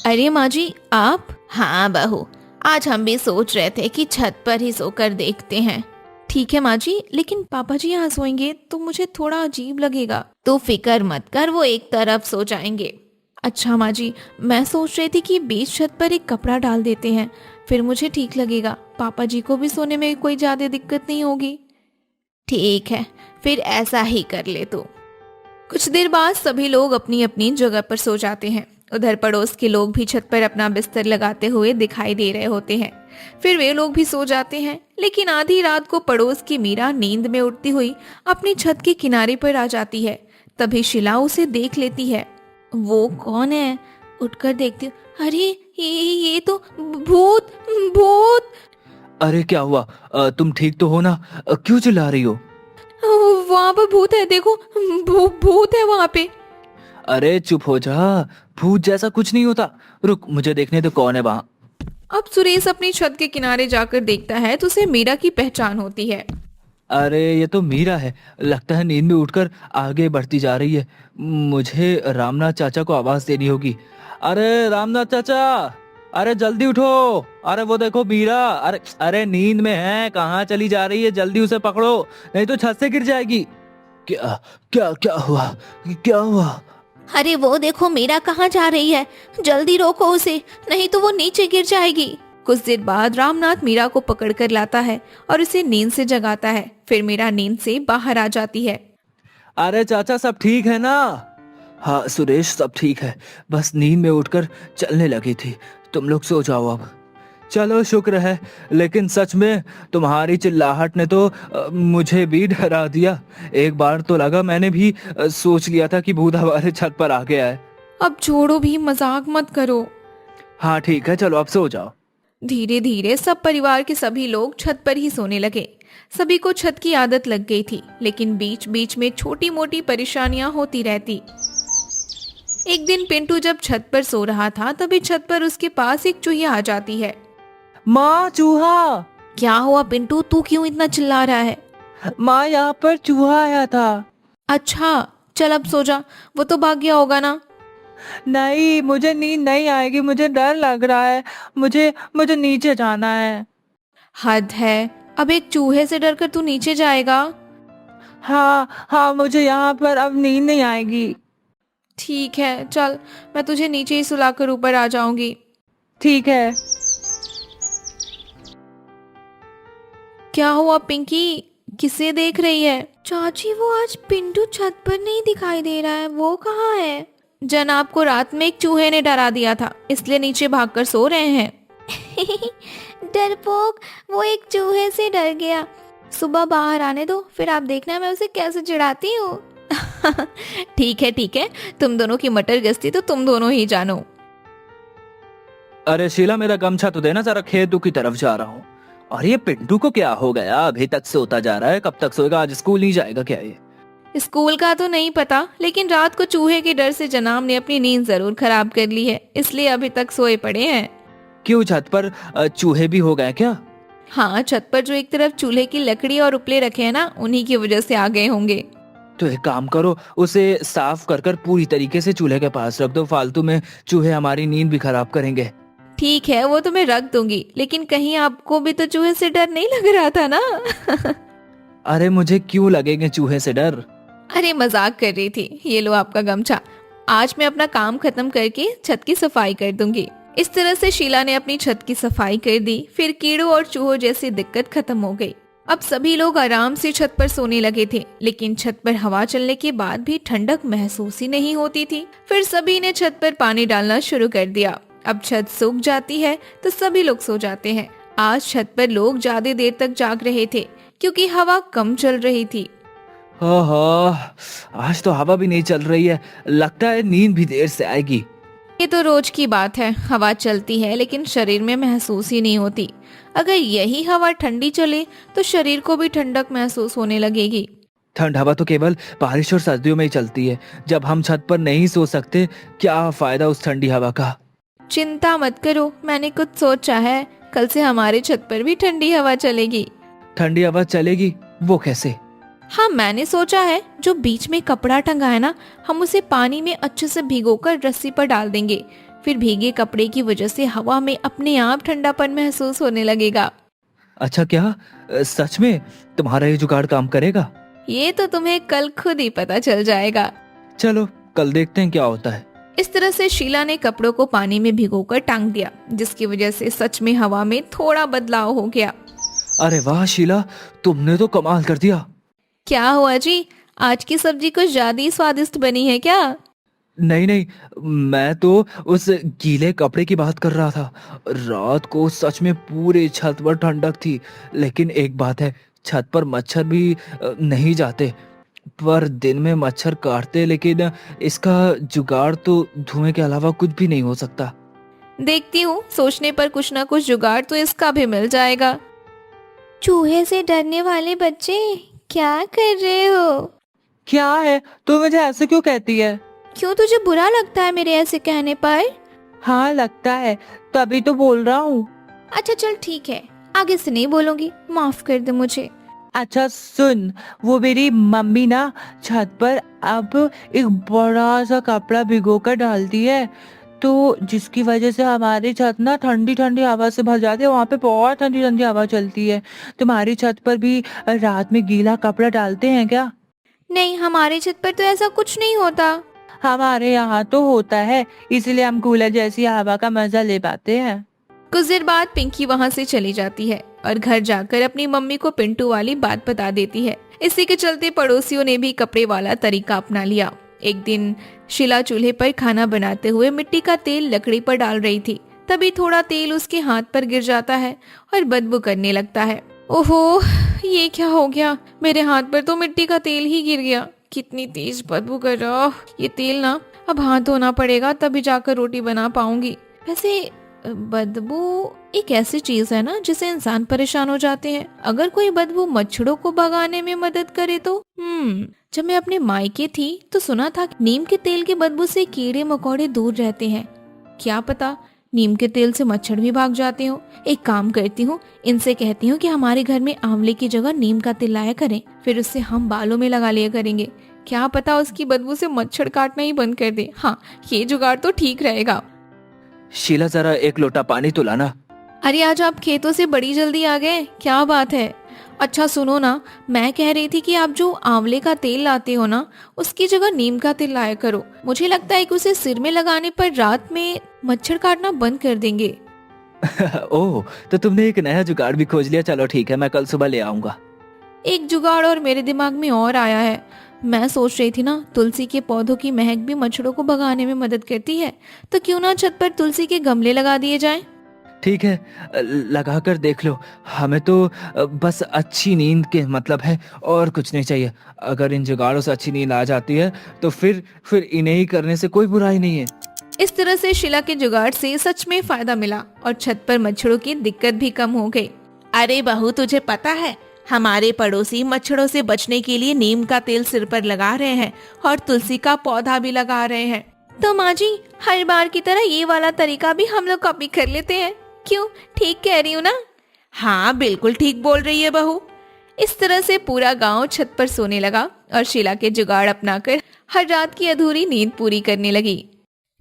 अरे माँ जी, आप? हाँ बहू, आज हम भी सोच रहे थे कि छत पर ही सोकर देखते हैं। ठीक है माँ जी, लेकिन पापा जी यहाँ सोएंगे तो मुझे थोड़ा अजीब लगेगा। तो फिक्र मत कर, वो एक तरफ सो जाएंगे। अच्छा माँ जी, मैं सोच रही थी कि बीच छत पर एक कपड़ा डाल देते हैं, फिर मुझे ठीक लगेगा। पापा जी को भी सोने में कोई ज्यादा दिक्कत नहीं होगी। ठीक है, फिर ऐसा ही कर ले तू। कुछ देर बाद सभी लोग अपनी अपनी जगह पर सो जाते हैं। उधर पड़ोस के लोग भी छत पर अपना बिस्तर लगाते हुए दिखाई दे रहे होते हैं। फिर वे लोग भी सो जाते हैं। लेकिन आधी रात को पड़ोस की मीरा नींद में उठती हुई अपनी छत के किनारे पर आ जाती है। तभी शिला उसे देख लेती है। वो कौन है? उठकर देखती हूँ, अरे ये तो भूत भूत। अरे क्या हुआ? तुम ठीक तो हो ना? क्यों चिल्ला रही हो? वहां पर भूत है, देखो। भूत है वहां पे। अरे चुप हो जा, भूत जैसा कुछ नहीं होता। रुक, मुझे देखने दो कौन है वहां। अब सुरेश अपनी छत के किनारे जाकर देखता है तो उसे मीरा की पहचान होती है। अरे ये तो मीरा है। लगता है नींद में उठकर आगे बढ़ती जा रही है। मुझे रामनाथ चाचा को आवाज देनी होगी। अरे रामनाथ चाचा, अरे जल्दी उठो। अरे वो देखो मीरा। अरे अरे नींद में है, कहाँ चली जा रही है? जल्दी उसे पकड़ो, नहीं तो छत से गिर जाएगी। क्या क्या क्या हुआ? क्या हुआ? अरे वो देखो मीरा कहाँ जा रही है, जल्दी रोको उसे, नहीं तो वो नीचे गिर जाएगी। कुछ देर बाद रामनाथ मीरा को पकड़ कर लाता है और उसे नींद से जगाता है। फिर मीरा नींद से बाहर आ जाती है। अरे चाचा, सब ठीक है ना? हाँ सुरेश, सब ठीक है। बस नींद में उठकर चलने लगी थी। तुम लोग सो जाओ अब। चलो शुक्र है, लेकिन सच में तुम्हारी चिल्लाहट ने तो मुझे भी डरा दिया। एक बार तो लगा मैंने भी सोच लिया था कि भूत हमारे छत पर आ गया है। अब छोड़ो भी, मजाक मत करो। हाँ ठीक है, चलो अब सो जाओ। धीरे धीरे सब परिवार के सभी लोग छत पर ही सोने लगे। सभी को छत की आदत लग गई थी, लेकिन बीच बीच में छोटी मोटी परेशानियां होती रहती। एक दिन पिंटू जब छत पर सो रहा था, तभी छत पर उसके पास एक चूहिया आ जाती है। माँ चूहा! क्या हुआ पिंटू, तू क्यों इतना चिल्ला रहा है? माँ यहाँ पर चूहा आया था। अच्छा चल अब सो जा, वो तो भाग गया होगा ना। नहीं, मुझे नींद नहीं आएगी, मुझे डर लग रहा है। मुझे मुझे नीचे जाना है। हद है, अब एक चूहे से डरकर तू नीचे जाएगा? हाँ हाँ, मुझे यहाँ पर अब नींद नहीं आएगी। ठीक है चल, मैं तुझे नीचे ही सुलाकर ऊपर आ जाऊंगी। ठीक है। क्या हुआ पिंकी, किसे देख रही है? चाची वो आज पिंटू छत पर नहीं दिखाई दे रहा है, वो कहाँ है? जनाब को रात में एक चूहे ने डरा दिया था, इसलिए नीचे भागकर सो रहे हैं। डरपोक, वो एक चूहे से डर गया। सुबह बाहर आने दो, फिर आप देखना मैं उसे कैसे चिढ़ाती हूँ। ठीक है, तुम दोनों की मटर गश्ती तो तुम दोनों ही जानो। अरे शीला, मेरा गमछा तो देना, जरा खेतों की तरफ जा रहा हूँ। और ये पिंटू को क्या हो गया? अभी तक सोता जा रहा है। कब तक सोएगा? आज स्कूल नहीं जाएगा क्या ये? स्कूल का तो नहीं पता, लेकिन रात को चूहे के डर से जनाब ने अपनी नींद जरूर खराब कर ली है, इसलिए अभी तक सोए पड़े हैं। क्यों, छत पर चूहे भी हो गए क्या? हाँ, छत पर जो एक तरफ चूल्हे की लकड़ी और उपले रखे हैं ना, उन्हीं की वजह से आ गए होंगे। तो एक काम करो, उसे साफ कर कर पूरी तरीके से चूल्हे के पास रख दो। फालतू में चूहे हमारी नींद भी खराब करेंगे। ठीक है, वो तो मैं रख दूंगी, लेकिन कहीं आपको भी तो चूहे से डर नहीं लग रहा था ना? अरे मुझे क्यों लगेंगे चूहे से डर? अरे मजाक कर रही थी। ये लो आपका गमछा, आज मैं अपना काम खत्म करके छत की सफाई कर दूंगी। इस तरह से शीला ने अपनी छत की सफाई कर दी। फिर कीड़ों और चूहों जैसी दिक्कत खत्म हो गई। अब सभी लोग आराम से छत पर सोने लगे थे, लेकिन छत पर हवा चलने के बाद भी ठंडक महसूस ही नहीं होती थी। फिर सभी ने छत पर पानी डालना शुरू कर दिया। अब छत सूख जाती है तो सभी लोग सो जाते हैं। आज छत पर लोग ज्यादा देर तक जाग रहे थे, क्योंकि हवा कम चल रही थी। आज तो हवा भी नहीं चल रही है। लगता है नींद भी देर से आएगी। ये तो रोज की बात है, हवा चलती है लेकिन शरीर में महसूस ही नहीं होती। अगर यही हवा ठंडी चले तो शरीर को भी ठंडक महसूस होने लगेगी। ठंड हवा तो केवल बारिश और सर्दियों में ही चलती है। जब हम छत पर नहीं सो सकते, क्या फायदा उस ठंडी हवा का? चिंता मत करो, मैंने कुछ सोचा है। कल से हमारे छत पर भी ठंडी हवा चलेगी। ठंडी हवा चलेगी? वो कैसे? हाँ, मैंने सोचा है, जो बीच में कपड़ा टंगा है ना, हम उसे पानी में अच्छे से भिगोकर रस्सी पर डाल देंगे। फिर भीगे कपड़े की वजह से हवा में अपने आप ठंडापन महसूस होने लगेगा। अच्छा, क्या सच में तुम्हारा ये जुगाड़ काम करेगा? ये तो तुम्हें कल खुद ही पता चल जाएगा। चलो कल देखते हैं क्या होता है। इस तरह से शीला ने कपड़ों को पानी में भिगोकर टांग दिया, जिसकी वजह से सच में हवा में थोड़ा बदलाव हो गया। अरे वाह शीला, तुमने तो कमाल कर दिया। क्या हुआ जी, आज की सब्जी कुछ ज्यादा ही स्वादिष्ट बनी है क्या? नहीं, मैं तो उस गीले कपड़े की बात कर रहा था। रात को सच में पूरे छत पर ठंडक थी, लेकिन एक बात है, छत पर मच्छर भी नहीं जाते। पर दिन में मच्छर काटते, लेकिन इसका जुगाड़ तो धुएं के अलावा कुछ भी नहीं हो सकता। देखती हूँ, सोचने पर कुछ ना कुछ जुगाड़ तो इसका भी मिल जाएगा। चूहे से डरने वाले बच्चे, क्या कर रहे हो? क्या है, तू मुझे ऐसे क्यों कहती है? क्यों, तुझे बुरा लगता है मेरे ऐसे कहने पर? हाँ लगता है, तभी तो बोल रहा हूँ। अच्छा चल ठीक है, आगे से नहीं बोलूंगी, माफ कर दे मुझे। अच्छा सुन, वो मेरी मम्मी ना छत पर अब एक बड़ा सा कपड़ा भिगो कर डालती है, तो जिसकी वजह से हमारी छत ना ठंडी ठंडी हवा से भर जाती है। वहाँ पे बहुत ठंडी ठंडी हवा चलती है। तुम्हारी छत पर भी रात में गीला कपड़ा डालते हैं क्या? नहीं, हमारे छत पर तो ऐसा कुछ नहीं होता। हमारे यहाँ तो होता है, इसलिए हम कूलर जैसी हवा का मजा ले पाते हैं। कुछ देर बाद पिंकी वहाँ से चली जाती है और घर जाकर अपनी मम्मी को पिंटू वाली बात बता देती है। इसी के चलते पड़ोसियों ने भी कपड़े वाला तरीका अपना लिया। एक दिन शीला चूल्हे पर खाना बनाते हुए मिट्टी का तेल लकड़ी पर डाल रही थी। तभी थोड़ा तेल उसके हाथ पर गिर जाता है और बदबू करने लगता है। ओहो, ये क्या हो गया, मेरे हाथ पर तो मिट्टी का तेल ही गिर गया। कितनी तेज बदबू कर रहा है ये तेल ना, अब हाथ धोना पड़ेगा तभी जाकर रोटी बना पाऊंगी। वैसे बदबू एक ऐसी चीज है ना जिससे इंसान परेशान हो जाते हैं। अगर कोई बदबू मच्छरों को भगाने में मदद करे तो जब मैं अपने मायके थी तो सुना था कि नीम के तेल के बदबू से कीड़े मकोड़े दूर रहते हैं। क्या पता नीम के तेल से मच्छर भी भाग जाते हो। एक काम करती हूँ, इनसे कहती हूँ कि हमारे घर में आंवले की जगह नीम का तेल लाया करें, फिर उससे हम बालों में लगा लिया करेंगे। क्या पता उसकी बदबू से मच्छर काटना ही बंद कर दे। हाँ, ये जुगाड़ तो ठीक रहेगा। शीला जरा एक लोटा पानी तो लाना। अरे आज आप खेतों से बड़ी जल्दी आ गए, क्या बात है? अच्छा सुनो ना, मैं कह रही थी कि आप जो आंवले का तेल लाते हो ना, उसकी जगह नीम का तेल लाया करो। मुझे लगता है कि उसे सिर में लगाने पर रात में मच्छर काटना बंद कर देंगे। ओह, तो तुमने एक नया जुगाड़ भी खोज लिया। चलो ठीक है, मैं कल सुबह ले आऊंगा। एक जुगाड़ और मेरे दिमाग में और आया है। मैं सोच रही थी ना, तुलसी के पौधों की महक भी मच्छरों को भगाने में मदद करती है, तो क्यों ना छत पर तुलसी के गमले लगा दिए जाएं? ठीक है, लगा कर देख लो। हमें तो बस अच्छी नींद के मतलब है, और कुछ नहीं चाहिए। अगर इन जुगाड़ों से अच्छी नींद आ जाती है तो फिर इन्हें ही करने से कोई बुराई नहीं है। इस तरह से शीला के जुगाड़ से सच में फायदा मिला और छत पर मच्छरों की दिक्कत भी कम हो गई। अरे बहू, तुझे पता है हमारे पड़ोसी मच्छरों से बचने के लिए नीम का तेल सिर पर लगा रहे हैं और तुलसी का पौधा भी लगा रहे हैं। तो माँ जी, हर बार की तरह ये वाला तरीका भी हम लोग कॉपी कर लेते हैं। क्यों, ठीक कह रही हूँ ना? हाँ बिल्कुल ठीक बोल रही है बहू। इस तरह से पूरा गांव छत पर सोने लगा और शीला के जुगाड़ अपनाकर हर रात की अधूरी नींद पूरी करने लगी।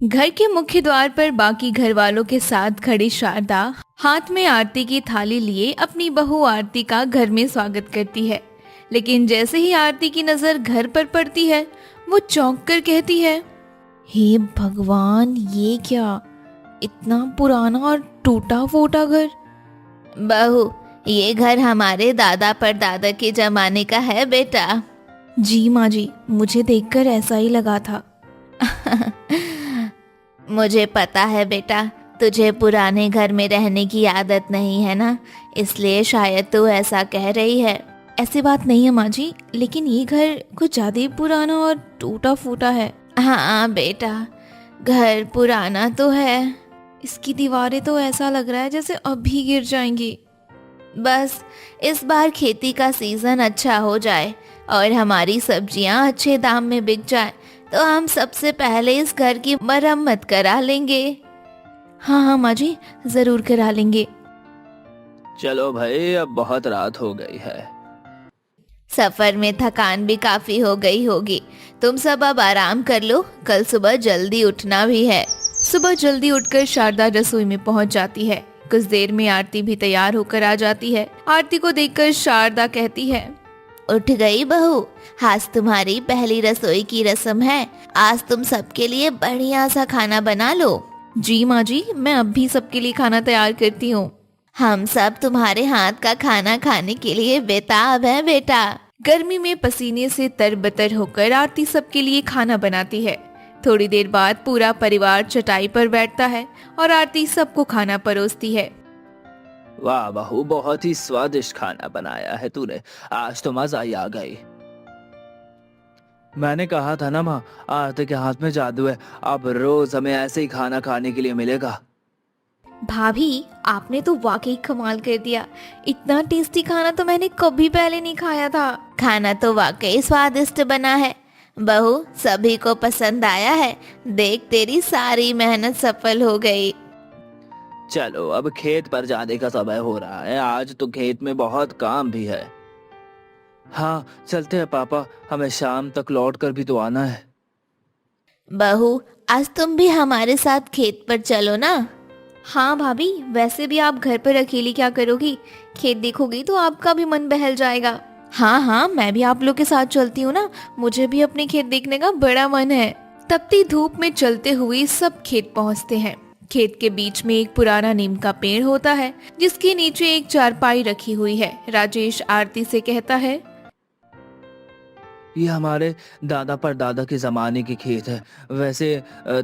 घर के मुख्य द्वार पर बाकी घर वालों के साथ खड़ी शारदा हाथ में आरती की थाली लिए अपनी बहू आरती का घर में स्वागत करती है। लेकिन जैसे ही आरती की नजर घर पर पड़ती है, वो चौंक कर कहती है, हे भगवान, ये क्या, इतना पुराना और टूटा फूटा घर। बहू, ये घर हमारे दादा परदादा के जमाने का है बेटा। जी माँ जी, मुझे देखकर ऐसा ही लगा था। मुझे पता है बेटा, तुझे पुराने घर में रहने की आदत नहीं है ना, इसलिए शायद तू ऐसा कह रही है। ऐसी बात नहीं है माँ जी, लेकिन ये घर कुछ ज्यादा ही पुराना और टूटा फूटा है। हाँ बेटा, घर पुराना तो है। इसकी दीवारें तो ऐसा लग रहा है जैसे अभी गिर जाएंगी। बस इस बार खेती का सीजन अच्छा हो जाए और हमारी सब्जियां अच्छे दाम में बिक जाए तो हम सबसे पहले इस घर की मरम्मत करा लेंगे। हाँ हाँ माँ जी, जरूर करा लेंगे। चलो भाई, अब बहुत रात हो गई है। सफर में थकान भी काफी हो गई होगी, तुम सब अब आराम कर लो, कल सुबह जल्दी उठना भी है। सुबह जल्दी उठकर शारदा रसोई में पहुंच जाती है। कुछ देर में आरती भी तैयार होकर आ जाती है। आरती को देखकर शारदा कहती है, उठ गई बहू, आज तुम्हारी पहली रसोई की रस्म है। आज तुम सबके लिए बढ़िया सा खाना बना लो। जी माँ जी, मैं अब भी सबके लिए खाना तैयार करती हूँ। हम सब तुम्हारे हाथ का खाना खाने के लिए बेताब हैं बेटा। गर्मी में पसीने से तरबतर होकर आरती सबके लिए खाना बनाती है। थोड़ी देर बाद पूरा परिवार चटाई पर बैठता है और आरती सबको खाना परोसती है। वाह बहू, बहुत ही स्वादिष्ट खाना बनाया है तूने। आज तो मजा ही आ गई। मैंने कहा था ना माँ, आरती के हाथ में जादू है। अब रोज हमें ऐसे ही खाना खाने के लिए मिलेगा। भाभी, आपने तो वाकई कमाल कर दिया। इतना टेस्टी खाना तो मैंने कभी पहले नहीं खाया था। खाना तो वाकई स्वादिष्ट बना है बहू, सभी को पसंद आया है। देख तेरी सारी मेहनत सफल हो गई। चलो अब खेत पर जाने का समय हो रहा है, आज तो खेत में बहुत काम भी है। हाँ चलते हैं पापा, हमें शाम तक लौट कर भी तो आना है। बहू, आज तुम भी हमारे साथ खेत पर चलो ना। हाँ भाभी, वैसे भी आप घर पर अकेली क्या करोगी? खेत देखोगी तो आपका भी मन बहल जाएगा। हाँ हाँ, मैं भी आप लोग के साथ चलती हूँ ना, मुझे भी अपने खेत देखने का बड़ा मन है। तपती धूप में चलते हुए सब खेत पहुँचते हैं। खेत के बीच में एक पुराना नीम का पेड़ होता है, जिसके नीचे एक चारपाई रखी हुई है। राजेश आरती से कहता है, ये हमारे दादा परदादा के जमाने के खेत है। वैसे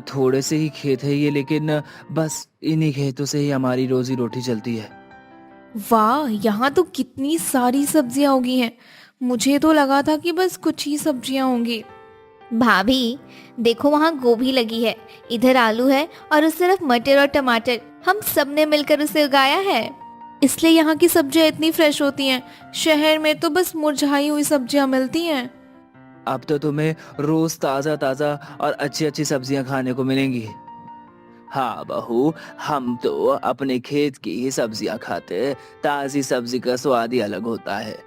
थोड़े से ही खेत है ये, लेकिन बस इन्हीं खेतों से ही हमारी रोजी रोटी चलती है। वाह, यहाँ तो कितनी सारी सब्जियां उगी हैं। मुझे तो लगा था कि बस कुछ ही सब्जियां होंगी। भाभी देखो, वहाँ गोभी लगी है, इधर आलू है और उस तरफ मटर और टमाटर। हम सब ने मिलकर उसे उगाया है। इसलिए यहाँ की सब्जियां इतनी फ्रेश होती हैं। शहर में तो बस मुरझाई हुई सब्जियां मिलती हैं। अब तो तुम्हें रोज ताजा ताजा और अच्छी अच्छी सब्जियां खाने को मिलेंगी। हाँ बहू, हम तो अपने खेत की ही सब्जियां खाते, ताजी सब्जी का स्वाद ही अलग होता है।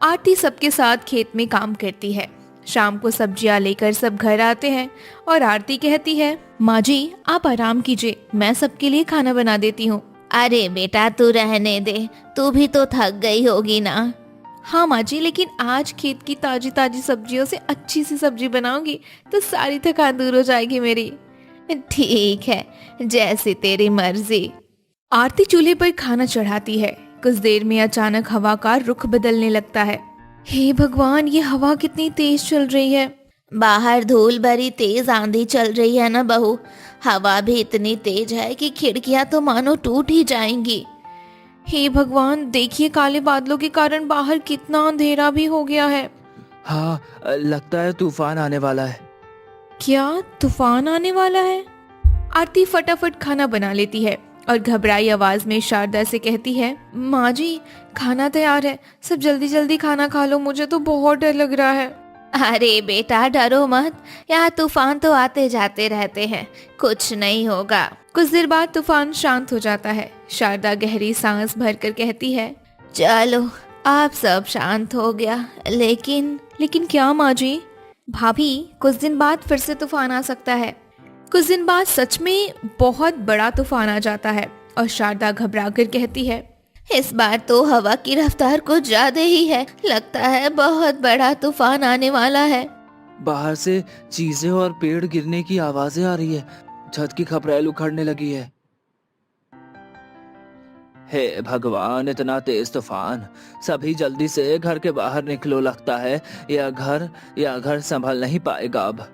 आरती सबके साथ खेत में काम करती है। शाम को सब्जियां लेकर सब घर आते हैं और आरती कहती है, माँ जी आप आराम कीजिए, मैं सबके लिए खाना बना देती हूँ। अरे बेटा तू रहने दे, तू भी तो थक गई होगी ना। हाँ माँ जी, लेकिन आज खेत की ताजी ताजी सब्जियों से अच्छी सी सब्जी बनाऊंगी तो सारी थकान दूर हो जाएगी मेरी। ठीक है, जैसी तेरी मर्जी। आरती चूल्हे पर खाना चढ़ाती है। कुछ देर में अचानक हवा का रुख बदलने लगता है। हे भगवान, ये हवा कितनी तेज चल रही है। बाहर धूल भरी तेज आंधी चल रही है ना बहू। हवा भी इतनी तेज है कि खिड़कियां तो मानो टूट ही जाएंगी। हे भगवान, देखिए काले बादलों के कारण बाहर कितना अंधेरा भी हो गया है। हाँ लगता है तूफान आने वाला है। क्या तूफान आने वाला है? आरती फटाफट खाना बना लेती है और घबराई आवाज में शारदा से कहती है, माँ जी खाना तैयार है, सब जल्दी जल्दी खाना खा लो, मुझे तो बहुत डर लग रहा है। अरे बेटा डरो मत, यहाँ तूफान तो आते जाते रहते हैं, कुछ नहीं होगा। कुछ देर बाद तूफान शांत हो जाता है। शारदा गहरी सांस भरकर कहती है, चलो अब सब शांत हो गया, लेकिन क्या माँ जी? भाभी, कुछ दिन बाद फिर से तूफान आ सकता है। कुछ दिन बाद सच में बहुत बड़ा तूफान आ जाता है और शारदा घबराकर कहती है, इस बार तो हवा की रफ्तार कुछ ज्यादा ही है, लगता है बहुत बड़ा तूफान आने वाला है। बाहर से चीजें और पेड़ गिरने की आवाजें आ रही है, छत की खपरेल उखड़ने लगी है। हे भगवान, इतना तेज तूफान! सभी जल्दी से घर के बाहर निकलो, लगता है यह घर संभल नहीं पाएगा अब।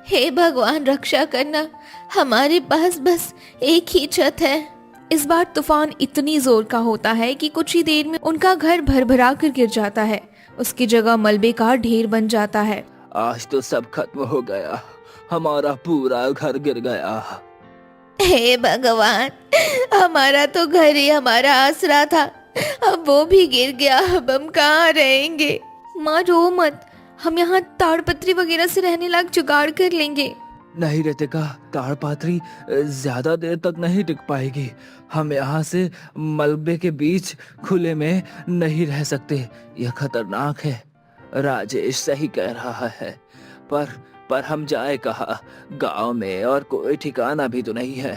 हे भगवान रक्षा करना, हमारे पास बस एक ही छत है। इस बार तूफान इतनी जोर का होता है कि कुछ ही देर में उनका घर भरभरा कर गिर जाता है। उसकी जगह मलबे का ढेर बन जाता है। आज तो सब खत्म हो गया, हमारा पूरा घर गिर गया। हे भगवान, हमारा तो घर ही हमारा आसरा था, अब वो भी गिर गया, अब हम कहाँ रहेंगे। माँ रो मत, हम यहाँ ताड़पत्री वगैरह से रहने लायक जुगाड़ कर लेंगे। नहीं रितिका, ताड़पत्री ज्यादा देर तक नहीं टिक पाएगी। हम यहाँ से मलबे के बीच खुले में नहीं रह सकते, यह खतरनाक है। राजेश सही कह रहा है, पर हम जाए कहाँ? गांव में और कोई ठिकाना भी तो नहीं है।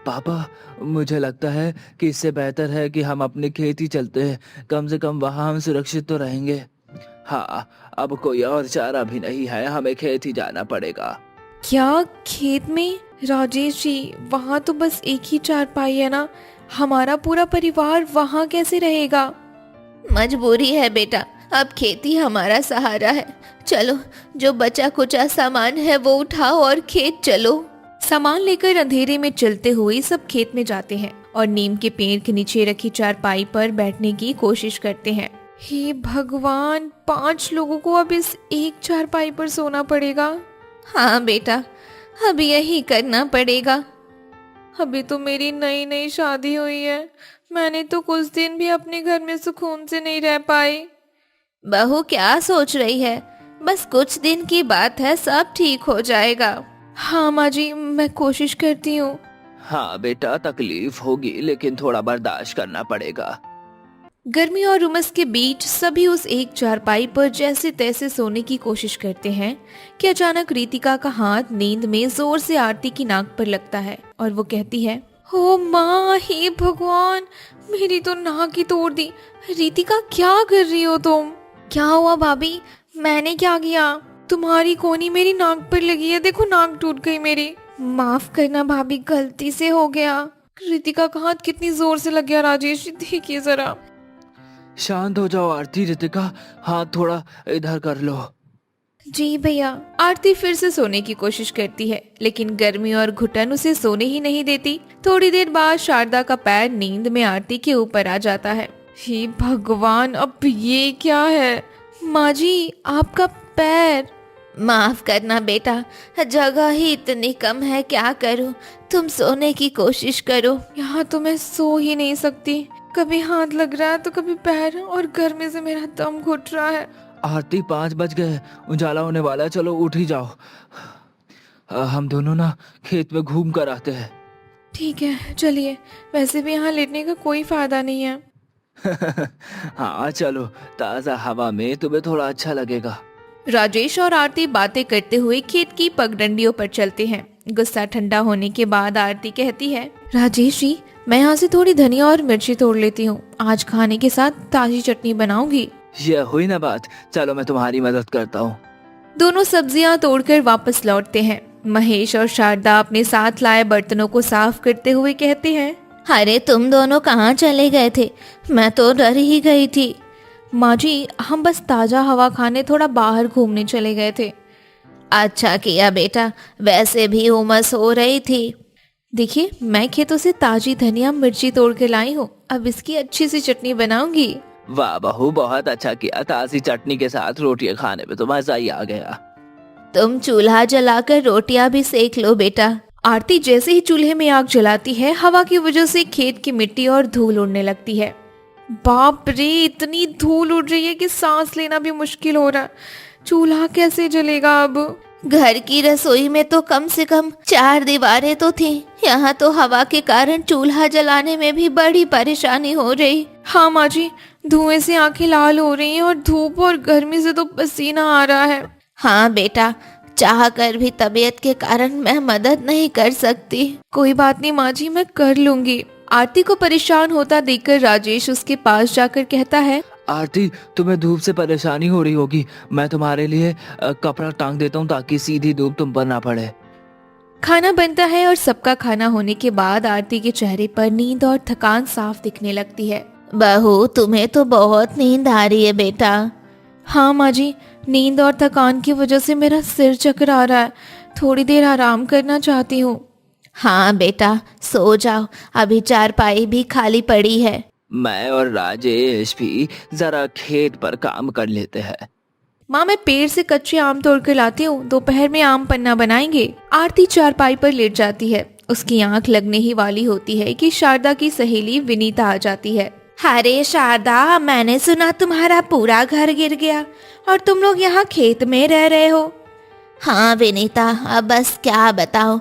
पापा, मुझे लगता है कि इससे बेहतर है कि हम अपने खेत ही चलते हैं, कम से कम वहाँ हम सुरक्षित तो रहेंगे। हाँ, अब कोई और चारा भी नहीं है, हमें खेत ही जाना पड़ेगा। क्या खेत में? राजेश जी, वहाँ तो बस एक ही चारपाई है ना, हमारा पूरा परिवार वहाँ कैसे रहेगा? मजबूरी है बेटा, अब खेती हमारा सहारा है। चलो, जो बचा कुचा सामान है वो उठाओ और खेत चलो। सामान लेकर अंधेरे में चलते हुए सब खेत में जाते हैं और नीम के पेड़ के नीचे रखी चारपाई पर बैठने की कोशिश करते हैं। हे भगवान, 5 लोगों को अब इस एक चारपाई पर सोना पड़ेगा। हाँ बेटा, अब यही करना पड़ेगा। अभी तो मेरी नई नई शादी हुई है, मैंने तो कुछ दिन भी अपने घर में सुकून से नहीं रह पाई। बहू क्या सोच रही है? बस कुछ दिन की बात है, सब ठीक हो जाएगा। हाँ माँ जी, मैं कोशिश करती हूँ। हाँ बेटा, तकलीफ होगी लेकिन थोड़ा बर्दाश्त करना पड़ेगा। गर्मी और उमस के बीच सभी उस एक चारपाई पर जैसे तैसे सोने की कोशिश करते हैं कि अचानक रितिका का हाथ नींद में जोर से आरती की नाक पर लगता है और वो कहती है, ओ माँ, हे भगवान, मेरी तो नाक ही तोड़ दी। रितिका, क्या कर रही हो तुम? क्या हुआ भाभी? मैंने क्या किया? तुम्हारी कोनी मेरी नाक पर लगी है, देखो नाक टूट गई मेरी। माफ करना भाभी, गलती से हो गया। रितिका का हाथ कितनी जोर से लग गया राजेश जी, देखिए जरा। शांत हो जाओ आरती। रितिका, हाथ थोड़ा इधर कर लो। जी भैया। आरती फिर से सोने की कोशिश करती है लेकिन गर्मी और घुटन उसे सोने ही नहीं देती। थोड़ी देर बाद शारदा का पैर नींद में आरती के ऊपर आ जाता है। हे भगवान, अब ये क्या है? माँ जी, आपका पैर। माफ करना बेटा, जगह ही इतनी कम है, क्या करूं? तुम सोने की कोशिश करो। यहाँ तो मैं सो ही नहीं सकती, कभी हाथ लग रहा है तो कभी पैर, और गर्मी से मेरा दम घुट रहा है। आरती, 5 बज गए, उजाला होने वाला है, चलो उठ ही जाओ। हम दोनों ना खेत में घूम कर आते हैं। ठीक है, चलिए। वैसे भी यहाँ लेटने का कोई फायदा नहीं है। हाँ चलो, ताजा हवा में तुम्हें थोड़ा अच्छा लगेगा। राजेश और आरती बातें करते हुए खेत की पगडंडियों पर चलते हैं। गुस्सा ठंडा होने के बाद आरती कहती है, राजेश जी, मैं यहाँ से थोड़ी धनिया और मिर्ची तोड़ लेती हूँ, आज खाने के साथ ताजी चटनी बनाऊंगी। ये हुई ना बात, चलो मैं तुम्हारी मदद करता हूँ। दोनों सब्जियां तोड़कर वापस लौटते हैं। महेश और शारदा अपने साथ लाए बर्तनों को साफ करते हुए कहते हैं, अरे तुम दोनों कहाँ चले गए थे? मैं तो डर ही गई थी। माँ जी, हम बस ताजा हवा खाने थोड़ा बाहर घूमने चले गए थे। अच्छा किया बेटा, वैसे भी उमस हो रही थी। देखिए, मैं खेतों से ताजी धनिया मिर्ची तोड़ के लाई हूँ, अब इसकी अच्छी सी चटनी बनाऊंगी। वाह बहू, बहुत अच्छा किया। ताजी चटनी के साथ रोटियां खाने में तो मजा ही आ गया। तुम चूल्हा जलाकर रोटियां भी सेक लो बेटा। आरती जैसे ही चूल्हे में आग जलाती है, हवा की वजह से खेत की मिट्टी और धूल उड़ने लगती है। बाप रे, इतनी धूल उड़ रही है कि सांस लेना भी मुश्किल हो रहा है। चूल्हा कैसे जलेगा अब? घर की रसोई में तो कम से कम 4 दीवारें तो थी, यहाँ तो हवा के कारण चूल्हा जलाने में भी बड़ी परेशानी हो रही। हाँ माँ जी, धुएं से आंखें लाल हो रही हैं और धूप और गर्मी से तो पसीना आ रहा है। हाँ बेटा, चाह कर भी तबीयत के कारण मैं मदद नहीं कर सकती। कोई बात नहीं माँ जी, मैं कर लूंगी। आरती को परेशान होता देखकर राजेश उसके पास जाकर कहता है, आरती, तुम्हें धूप से परेशानी हो रही होगी, मैं तुम्हारे लिए कपड़ा टांग देता हूँ ताकि सीधी धूप तुम पर ना पड़े। खाना बनता है और सबका खाना होने के बाद आरती के चेहरे पर नींद और थकान साफ दिखने लगती है। बहू, तुम्हें तो बहुत नींद आ रही है बेटा। हाँ माँ जी, नींद और थकान की वजह से मेरा सिर चकरा रहा है, थोड़ी देर आराम करना चाहती हूँ। हाँ बेटा, सो जाओ, अभी चारपाई भी खाली पड़ी है। मैं और राजेश भी जरा खेत पर काम कर लेते हैं। माँ, मैं पेड़ से कच्चे आम तोड़ कर लाती हूँ, दोपहर में आम पन्ना बनाएंगे। आरती चारपाई पर लेट जाती है। उसकी आंख लगने ही वाली होती है कि शारदा की सहेली विनीता आ जाती है। अरे शारदा, मैंने सुना तुम्हारा पूरा घर गिर गया और तुम लोग यहाँ खेत में रह रहे हो। हाँ विनीता, अब बस क्या बताओ,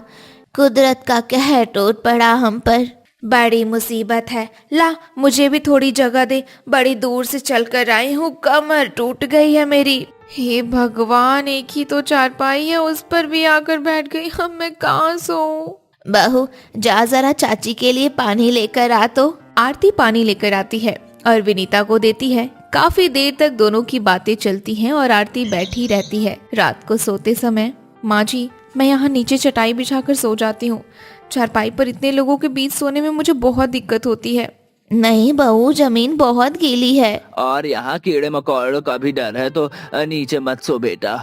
कुदरत का कहर टूट पड़ा हम पर। बड़ी मुसीबत है, ला मुझे भी थोड़ी जगह दे, बड़ी दूर से चलकर आई हूँ, कमर टूट गई है मेरी। हे भगवान, एक ही तो चारपाई है, उस पर भी आकर बैठ गई, अब मैं कहाँ सोऊं? बहू, जा जरा चाची के लिए पानी लेकर आ तो। आरती पानी लेकर आती है और विनीता को देती है। काफी देर तक दोनों की बातें चलती हैं और आरती बैठी रहती है। रात को सोते समय, माँ जी, मैं यहाँ नीचे चटाई बिछाकर सो जाती हूँ। चारपाई पर इतने लोगों के बीच सोने में मुझे बहुत दिक्कत होती है। नहीं बहू, जमीन बहुत गीली है और यहाँ कीड़े मकोड़ों का भी डर है, तो नीचे मत सो बेटा।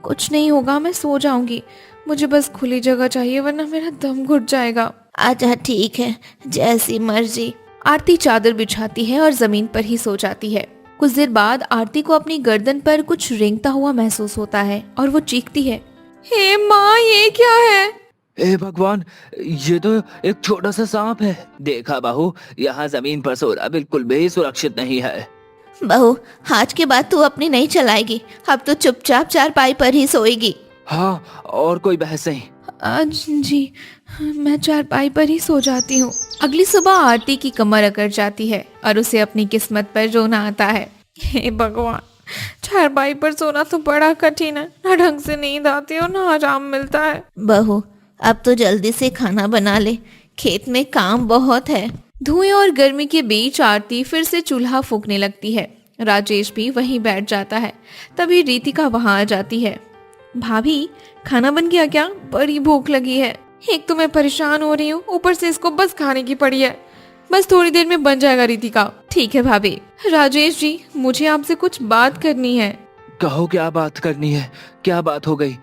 कुछ नहीं होगा, मैं सो जाऊंगी, मुझे बस खुली जगह चाहिए वरना मेरा दम घुट जाएगा। अच्छा ठीक है, जैसी मर्जी। आरती चादर बिछाती है और जमीन पर ही सो जाती है। कुछ देर बाद आरती को अपनी गर्दन पर कुछ रेंगता हुआ महसूस होता है और वो चीखती है, हे माँ, ये क्या है? ए भगवान, ये तो एक छोटा सा सांप है। देखा बहू, यहाँ जमीन पर सोना बिल्कुल भी सुरक्षित नहीं है। बहू, आज के बाद तू अपनी नहीं चलाएगी, अब तो चुपचाप चारपाई पर ही सोएगी। हाँ, और कोई बहस नहीं। आज जी, मैं चारपाई पर ही सो जाती हूँ। अगली सुबह आरती की कमर अकड़ जाती है और उसे अपनी किस्मत पर रोना आता है। हे भगवान, चारपाई पर सोना तो बड़ा कठिन है, ना ढंग से नींद आती है और ना आराम मिलता है। बहू, अब तो जल्दी से खाना बना ले, खेत में काम बहुत है। धुएं और गर्मी के बीच आरती फिर से चूल्हा फूंकने लगती है। राजेश भी वहीं बैठ जाता है। तभी रीतिका वहां आ जाती है। भाभी, खाना बन गया क्या? बड़ी भूख लगी है। एक तो मैं परेशान हो रही हूँ, ऊपर से इसको बस खाने की पड़ी है। बस थोड़ी देर में बन जाएगा रीतिका। ठीक है भाभी। राजेश जी, मुझे आपसे कुछ बात करनी है। कहो, क्या बात करनी है? क्या बात हो गई?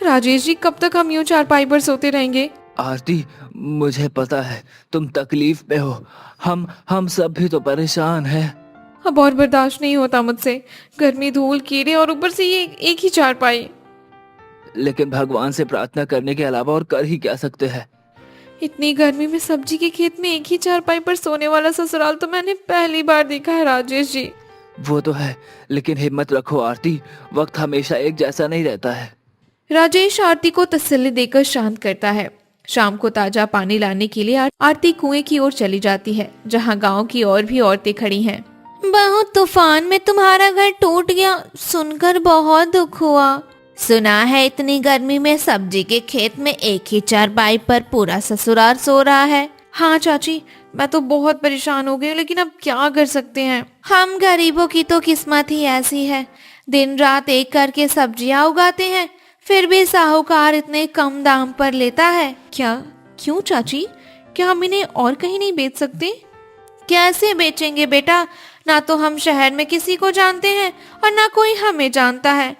राजेश जी, कब तक हम यूं चारपाई पर सोते रहेंगे? आरती, मुझे पता है तुम तकलीफ में हो। हम सब भी तो परेशान हैं। अब और बर्दाश्त नहीं होता मुझसे। गर्मी, धूल, कीड़े और ऊपर से ये एक ही चारपाई। लेकिन भगवान से प्रार्थना करने के अलावा और कर ही क्या सकते हैं? इतनी गर्मी में सब्जी के खेत में एक ही चारपाई पर सोने वाला ससुराल तो मैंने पहली बार देखा है राजेश जी। वो तो है, लेकिन हिम्मत रखो आरती, वक्त हमेशा एक जैसा नहीं रहता है। राजेश आरती को तसल्ली देकर शांत करता है। शाम को ताजा पानी लाने के लिए आरती कुएं की ओर चली जाती है, जहां गांव की और भी औरतें खड़ी हैं। बहू, तूफान में तुम्हारा घर टूट गया, सुनकर बहुत दुख हुआ। सुना है इतनी गर्मी में सब्जी के खेत में एक ही चारपाई पर पूरा ससुराल सो रहा है। हाँ चाची, मैं तो बहुत परेशान हो गई हूँ, लेकिन अब क्या कर सकते हैं। हम गरीबों की तो किस्मत ही ऐसी है, दिन रात एक करके सब्जियां उगाते हैं, फिर भी साहूकार इतने कम दाम पर लेता है। क्या? क्यों चाची? क्या हम इन्हें और कहीं नहीं बेच सकते? कैसे बेचेंगे बेटा, ना तो हम शहर में किसी को जानते हैं और ना कोई हमें जानता है।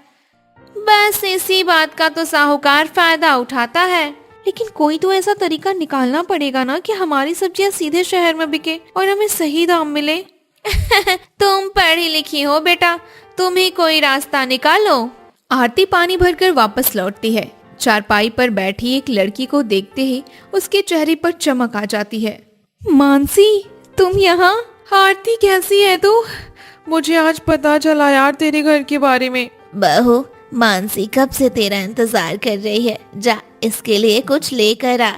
बस इसी बात का तो साहूकार फायदा उठाता है। लेकिन कोई तो ऐसा तरीका निकालना पड़ेगा ना कि हमारी सब्जियां सीधे शहर में बिके और हमें सही दाम मिले। तुम पढ़ी लिखी हो बेटा, तुम ही कोई रास्ता निकालो। आरती पानी भरकर वापस लौटती है। चारपाई पर बैठी एक लड़की को देखते ही उसके चेहरे पर चमक आ जाती है। मानसी, तुम यहाँ? आरती, कैसी है तू? मुझे आज पता चला यार तेरे घर के बारे में। बहू, मानसी कब से तेरा इंतजार कर रही है, जा इसके लिए कुछ लेकर आ।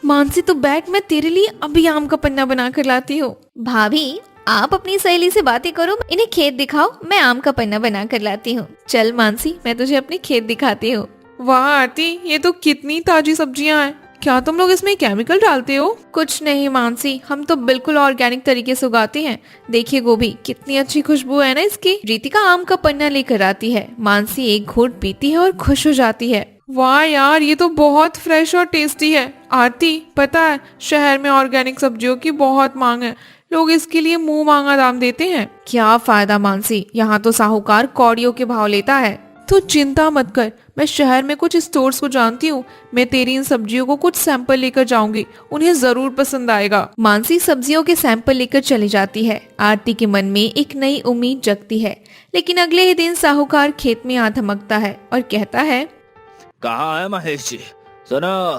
मानसी तो बैठ, मैं तेरे लिए अभी आम का पन्ना बना कर लाती हूँ। भाभी, आप अपनी सहेली से बातें करो, इन्हें खेत दिखाओ, मैं आम का पन्ना बना कर लाती हूँ। चल मानसी, मैं तुझे अपने खेत दिखाती हूँ। वाह आरती, ये तो कितनी ताजी सब्जियां हैं। क्या तुम लोग इसमें केमिकल डालते हो? कुछ नहीं मानसी, हम तो बिल्कुल ऑर्गेनिक तरीके से उगाते हैं। देखिए गोभी, कितनी अच्छी खुशबू है ना इसकी। रीतिका आम का पन्ना लेकर आती है। मानसी एक घूंट पीती है और खुश हो जाती है। वाह यार, ये तो बहुत फ्रेश और टेस्टी है। आरती, पता है शहर में ऑर्गेनिक सब्जियों की बहुत मांग है, लोग इसके लिए मुंह मांगा दाम देते हैं। क्या फायदा मानसी, यहाँ तो साहूकार कौड़ियों के भाव लेता है। तो चिंता मत कर, मैं शहर में कुछ स्टोर्स को जानती हूँ, मैं तेरी इन सब्जियों को कुछ सैंपल लेकर जाऊंगी, उन्हें जरूर पसंद आएगा। मानसी सब्जियों के सैंपल लेकर चली जाती है। आरती के मन में एक नई उम्मीद जगती है। लेकिन अगले ही दिन साहूकार खेत में आ धमकता है और कहता है, कहाँ है महेश जी? सुनो,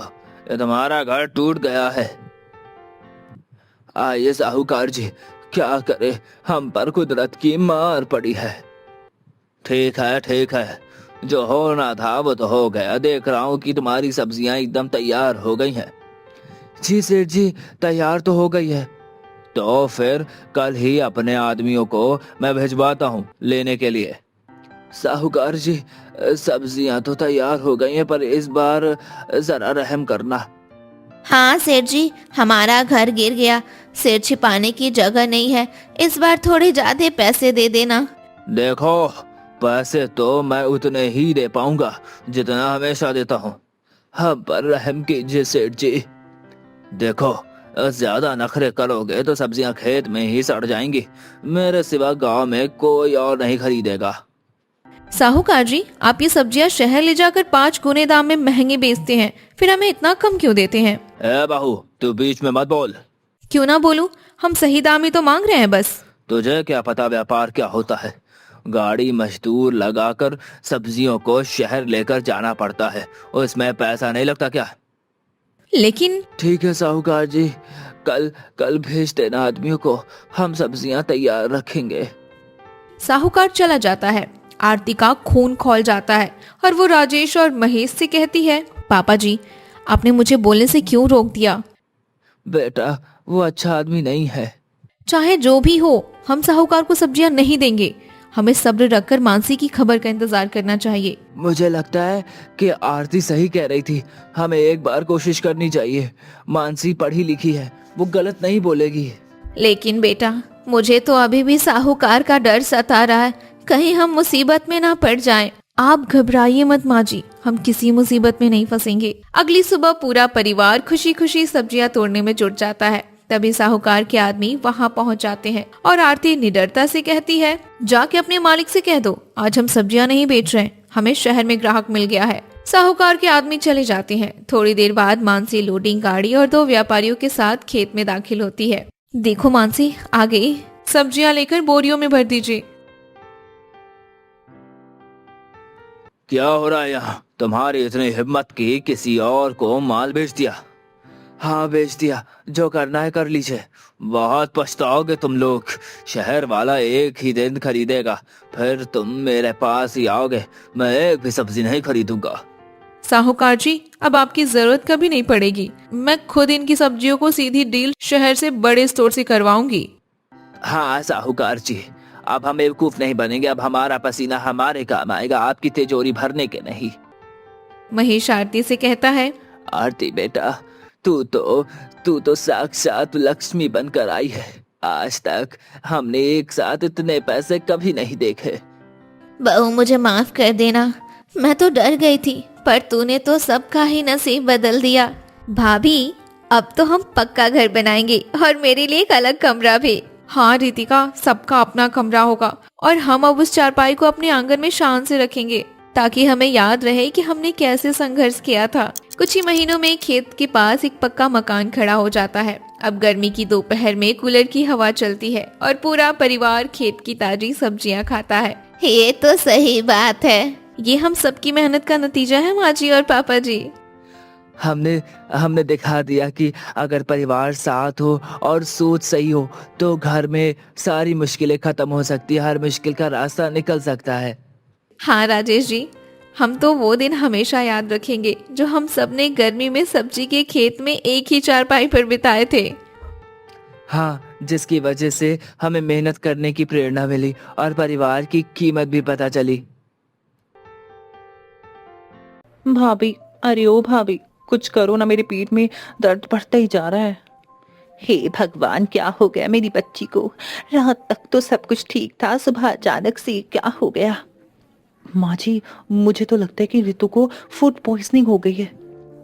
ये तुम्हारा घर टूट गया है। आइए साहूकार जी, क्या करे, हम पर कुदरत की मार पड़ी है। ठीक है, जो होना था वो तो हो गया। देख रहा हूँ कि तुम्हारी सब्जियां एकदम तैयार हो गई हैं। जी सेठ जी, तैयार तो हो गई है। तो फिर कल ही अपने आदमियों को मैं भिजवाता हूँ लेने के लिए। साहूकार जी, सब्जियां तो तैयार हो गई हैं, पर इस बार जरा रहम करना। हाँ सेठ जी, हमारा घर गिर गया, सिर छिपाने की जगह नहीं है, इस बार थोड़े ज्यादा पैसे दे देना। देखो, पैसे तो मैं उतने ही दे पाऊंगा जितना हमेशा देता हूँ। हम पर रहम कीजिए सेठ जी। देखो, ज्यादा नखरे करोगे तो सब्जियां खेत में ही सड़ जाएंगी, मेरे सिवा गांव में कोई और नहीं खरीदेगा। साहूकार जी, आप ये सब्जियां शहर ले जाकर 5 गुने दाम में महंगे बेचते हैं, फिर हमें इतना कम क्यों देते हैं? ए बहू, तू बीच में मत बोल। क्यों ना बोलूं, हम सही दाम ही तो मांग रहे हैं बस। तुझे क्या पता व्यापार क्या होता है? गाड़ी मजदूर लगाकर सब्जियों को शहर लेकर जाना पड़ता है, उसमें पैसा नहीं लगता क्या? लेकिन ठीक है साहूकार जी, कल कल भेज देना आदमियों को, हम सब्जियां तैयार रखेंगे। साहूकार चला जाता है। आरती का खून खौल जाता है और वो राजेश और महेश से कहती है, पापा जी, आपने मुझे बोलने से क्यों रोक दिया? बेटा, वो अच्छा आदमी नहीं है। चाहे जो भी हो, हम साहूकार को सब्जियां नहीं देंगे। हमें सब्र रखकर मानसी की खबर का इंतजार करना चाहिए। मुझे लगता है कि आरती सही कह रही थी, हमें एक बार कोशिश करनी चाहिए। मानसी पढ़ी लिखी है, वो गलत नहीं बोलेगी। लेकिन बेटा, मुझे तो अभी भी साहूकार का डर सता रहा है, कहीं हम मुसीबत में ना पड़ जाएं। आप घबराइए मत माँ जी, हम किसी मुसीबत में नहीं फंसेंगे। अगली सुबह पूरा परिवार खुशी खुशी सब्जियां तोड़ने में जुट जाता है। तभी साहूकार के आदमी वहां पहुंच जाते हैं और आरती निडरता से कहती है, जाके अपने मालिक से कह दो, आज हम सब्जियां नहीं बेच रहे, हमें शहर में ग्राहक मिल गया है। साहूकार के आदमी चले जाते हैं। थोड़ी देर बाद मानसी लोडिंग गाड़ी और 2 व्यापारियों के साथ खेत में दाखिल होती है। देखो मानसी, आ गई, सब्जियां लेकर बोरियों में भर दीजिए। क्या हो रहा है यहाँ? तुम्हारी इतनी हिम्मत की किसी और को माल बेच दिया? हाँ बेच दिया, जो करना है कर लीजिए। बहुत पछताओगे तुम लोग। शहर वाला एक ही दिन खरीदेगा, फिर तुम मेरे पास ही आओगे। मैं एक भी सब्जी नहीं खरीदूंगा। साहूकार जी, अब आपकी जरूरत कभी नहीं पड़ेगी। मैं खुद इनकी सब्जियों को सीधी डील शहर से बड़े स्टोर से करवाऊंगी। हाँ साहूकार जी, अब हम बेवकूफ नहीं बनेंगे। अब हमारा पसीना हमारे काम आएगा, आपकी तिजोरी भरने के नहीं। महेश आरती से कहता है, आरती बेटा, तू तो साक्षात लक्ष्मी बनकर आई है। आज तक हमने एक साथ इतने पैसे कभी नहीं देखे। बहू, मुझे माफ कर देना, मैं तो डर गई थी, पर तूने तो सबका ही नसीब बदल दिया। भाभी, अब तो हम पक्का घर बनाएंगे और मेरे लिए एक अलग कमरा भी। हाँ रितिका, सबका अपना कमरा होगा और हम अब उस चारपाई को अपने आंगन में शान से रखेंगे, ताकि हमें याद रहे कि हमने कैसे संघर्ष किया था। कुछ ही महीनों में खेत के पास एक पक्का मकान खड़ा हो जाता है। अब गर्मी की दोपहर में कूलर की हवा चलती है और पूरा परिवार खेत की ताजी सब्जियां खाता है। ये तो सही बात है। ये हम सबकी मेहनत का नतीजा है माँ जी और पापा जी। हमने दिखा दिया कि अगर परिवार साथ हो और सोच सही हो तो घर में सारी मुश्किलें खत्म हो सकती है, हर मुश्किल का रास्ता निकल सकता है। हाँ राजेश जी, हम तो वो दिन हमेशा याद रखेंगे जो हम सबने गर्मी में सब्जी के खेत में एक ही चारपाई पर बिताए थे। हाँ, जिसकी वजह से हमें मेहनत करने की प्रेरणा मिली और परिवार की कीमत भी पता चली। भाभी, अरे ओ भाभी, कुछ करो ना, मेरे पेट में दर्द बढ़ता ही जा रहा है। हे भगवान, क्या हो गया मेरी बच्ची को? रात तक तो सब कुछ ठीक था, सुबह अचानक से क्या हो गया? माँ जी, मुझे तो लगता है कि रितु को फूड पॉइजनिंग हो गई है।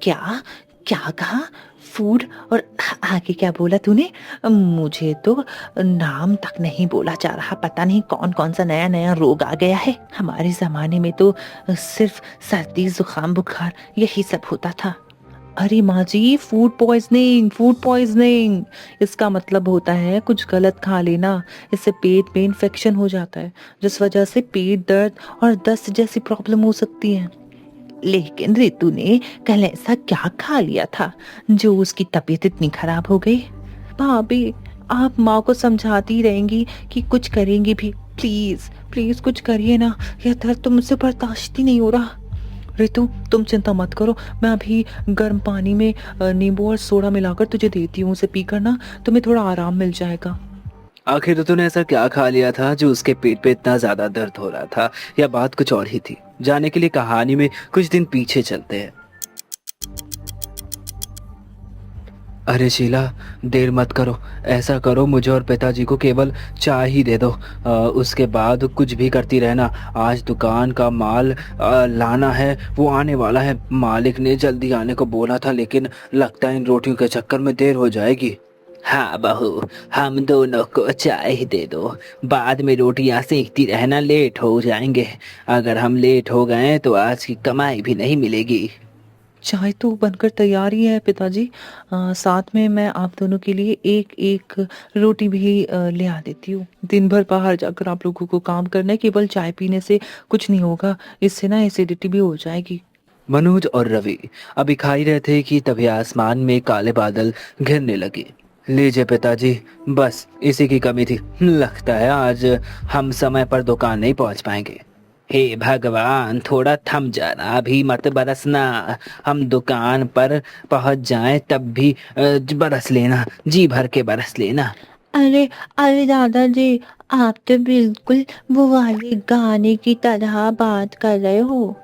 क्या क्या कहा? फूड? और आगे क्या बोला तूने? मुझे तो नाम तक नहीं बोला जा रहा। पता नहीं कौन कौन सा नया नया रोग आ गया है। हमारे जमाने में तो सिर्फ सर्दी, जुकाम, बुखार यही सब होता था। अरे माँ जी, फूड पॉइजनिंग, फूड पॉइजनिंग इसका मतलब होता है कुछ गलत खा लेना। इससे पेट में इन्फेक्शन हो जाता है, जिस वजह से पेट दर्द और दस्त जैसी प्रॉब्लम हो सकती है। लेकिन रितु ने कल ऐसा क्या खा लिया था जो उसकी तबीयत इतनी खराब हो गई? भाभी, आप माँ को समझाती रहेंगी कि कुछ करेंगी भी। प्लीज प्लीज कुछ करिए ना, यह दर्द तो मुझसे बर्दाश्त ही नहीं हो रहा। रितु, तुम चिंता मत करो, मैं अभी गर्म पानी में नींबू और सोडा मिलाकर तुझे देती हूँ, उसे पीकर ना तुम्हें थोड़ा आराम मिल जाएगा। आखिर तूने ऐसा क्या खा लिया था जो उसके पेट पे इतना ज्यादा दर्द हो रहा था, या बात कुछ और ही थी? जाने के लिए कहानी में कुछ दिन पीछे चलते हैं। अरे शीला, देर मत करो, ऐसा करो मुझे और पिताजी को केवल चाय ही दे दो। उसके बाद कुछ भी करती रहना। आज दुकान का माल लाना है, वो आने वाला है। मालिक ने जल्दी आने को बोला था, लेकिन लगता है इन रोटियों के चक्कर में देर हो जाएगी। हाँ बहू, हम दोनों को चाय ही दे दो, बाद में रोटियां सेकती रहना, लेट हो जाएंगे। अगर हम लेट हो गए तो आज की कमाई भी नहीं मिलेगी। चाय तो बनकर तैयार ही है पिताजी। साथ में मैं आप दोनों के लिए एक एक रोटी भी ले आ देती हूँ। दिन भर बाहर जाकर आप लोगों को काम करना है, केवल चाय पीने से कुछ नहीं होगा, इससे ना एसिडिटी भी हो जाएगी। मनोज और रवि अभी खा ही रहे थे कि तभी आसमान में काले बादल घिरने लगे। लीजिए पिताजी, बस इसी की कमी थी। लगता है आज हम समय पर दुकान नहीं पहुंच पाएंगे। हे भगवान, थोड़ा थम जाना, अभी मत बरसना। हम दुकान पर पहुंच जाएं तब भी बरस लेना, जी भर के बरस लेना। अरे अरे दादाजी, आप तो बिल्कुल वो वाले गाने की तरह बात कर रहे हो।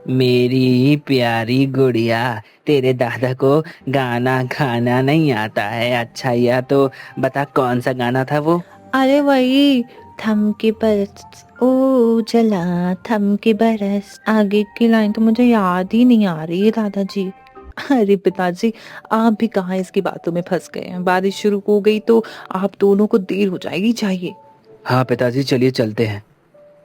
मेरी प्यारी गुड़िया, तेरे दादा को गाना गाना नहीं आता है। अच्छा, या तो बता कौन सा गाना था वो? अरे वही, थम के बरस ओ चला, थम के बरस। आगे की लाइन तो मुझे याद ही नहीं आ रही है दादाजी। अरे पिताजी, आप भी कहाँ इसकी बातों में फंस गए हैं। बारिश शुरू हो गई तो आप दोनों को देर हो जाएगी, चाहिए। हाँ पिताजी, चलिए चलते हैं।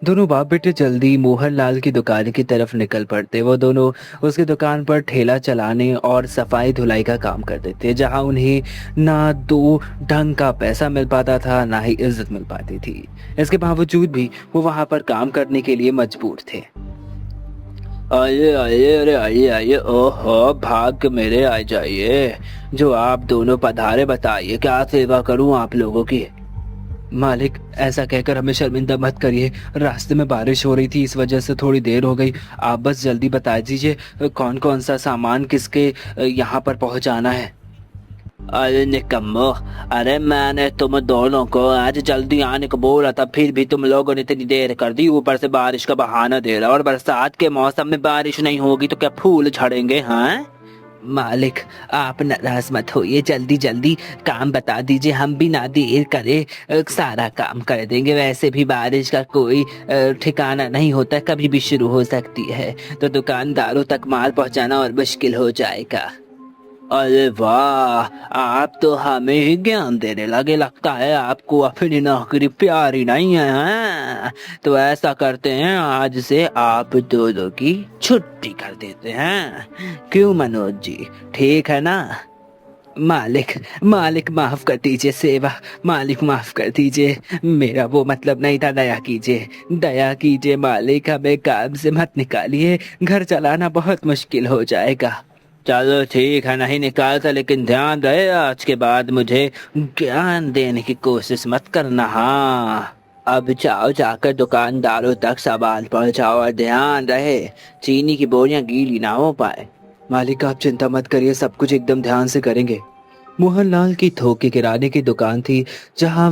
दोनों बाप बेटे जल्दी मोहनलाल की दुकान की तरफ निकल पड़ते। वो दोनों उसकी दुकान पर ठेला चलाने और सफाई धुलाई का काम करते थे, जहां उन्हें ना दो ढंग का पैसा मिल पाता था, ना ही इज्जत मिल पाती थी। इसके बावजूद भी वो वहां पर काम करने के लिए मजबूर थे। आइए आइए, अरे आइए आइए, ओहो भाग मेरे, आ जाइए। जो आप दोनों पधारे, बताइए क्या सेवा करूं आप लोगों की। मालिक, ऐसा कहकर हमें शर्मिंदा मत करिए। रास्ते में बारिश हो रही थी, इस वजह से थोड़ी देर हो गई। आप बस जल्दी बता दीजिए कौन कौन सा सामान किसके यहाँ पर पहुँचाना है। अरे निकम्मो, अरे मैंने तुम दोनों को आज जल्दी आने को बोला था, फिर भी तुम लोगों ने इतनी देर कर दी। ऊपर से बारिश का बहाना दे रहा, और बरसात के मौसम में बारिश नहीं होगी तो क्या फूल झड़ेंगे? हाँ मालिक, आप नाराज मत होइए, जल्दी जल्दी काम बता दीजिए, हम भी ना देर करे सारा काम कर देंगे। वैसे भी बारिश का कोई ठिकाना नहीं होता, कभी भी शुरू हो सकती है, तो दुकानदारों तक माल पहुंचाना और मुश्किल हो जाएगा। अरे वाह, आप तो हमें ही ज्ञान देने लगे। लगता है आपको अपनी नौकरी प्यारी नहीं है, हाँ? तो ऐसा करते हैं, आज से आप दोनों की छुट्टी कर देते हैं। क्यों मनोज जी, ठीक है ना? मालिक मालिक माफ कर दीजिए, सेवा मालिक माफ कर दीजिए, मेरा वो मतलब नहीं था। दया कीजिए, दया कीजिए मालिक, हमें काम से मत निकालिए, घर चलाना बहुत मुश्किल हो जाएगा। चलो ठीक है, नहीं निकालता, लेकिन ध्यान रहे आज के बाद मुझे ज्ञान देने की कोशिश मत करना। हाँ, अब जाओ, जाकर दुकानदारों तक सामान पहुंचाओ, और ध्यान रहे चीनी की बोरियां गीली ना हो पाए। मालिक आप चिंता मत करिए, सब कुछ एकदम ध्यान से करेंगे। मोहनलाल की थोक की किराने की दुकान थी, जहां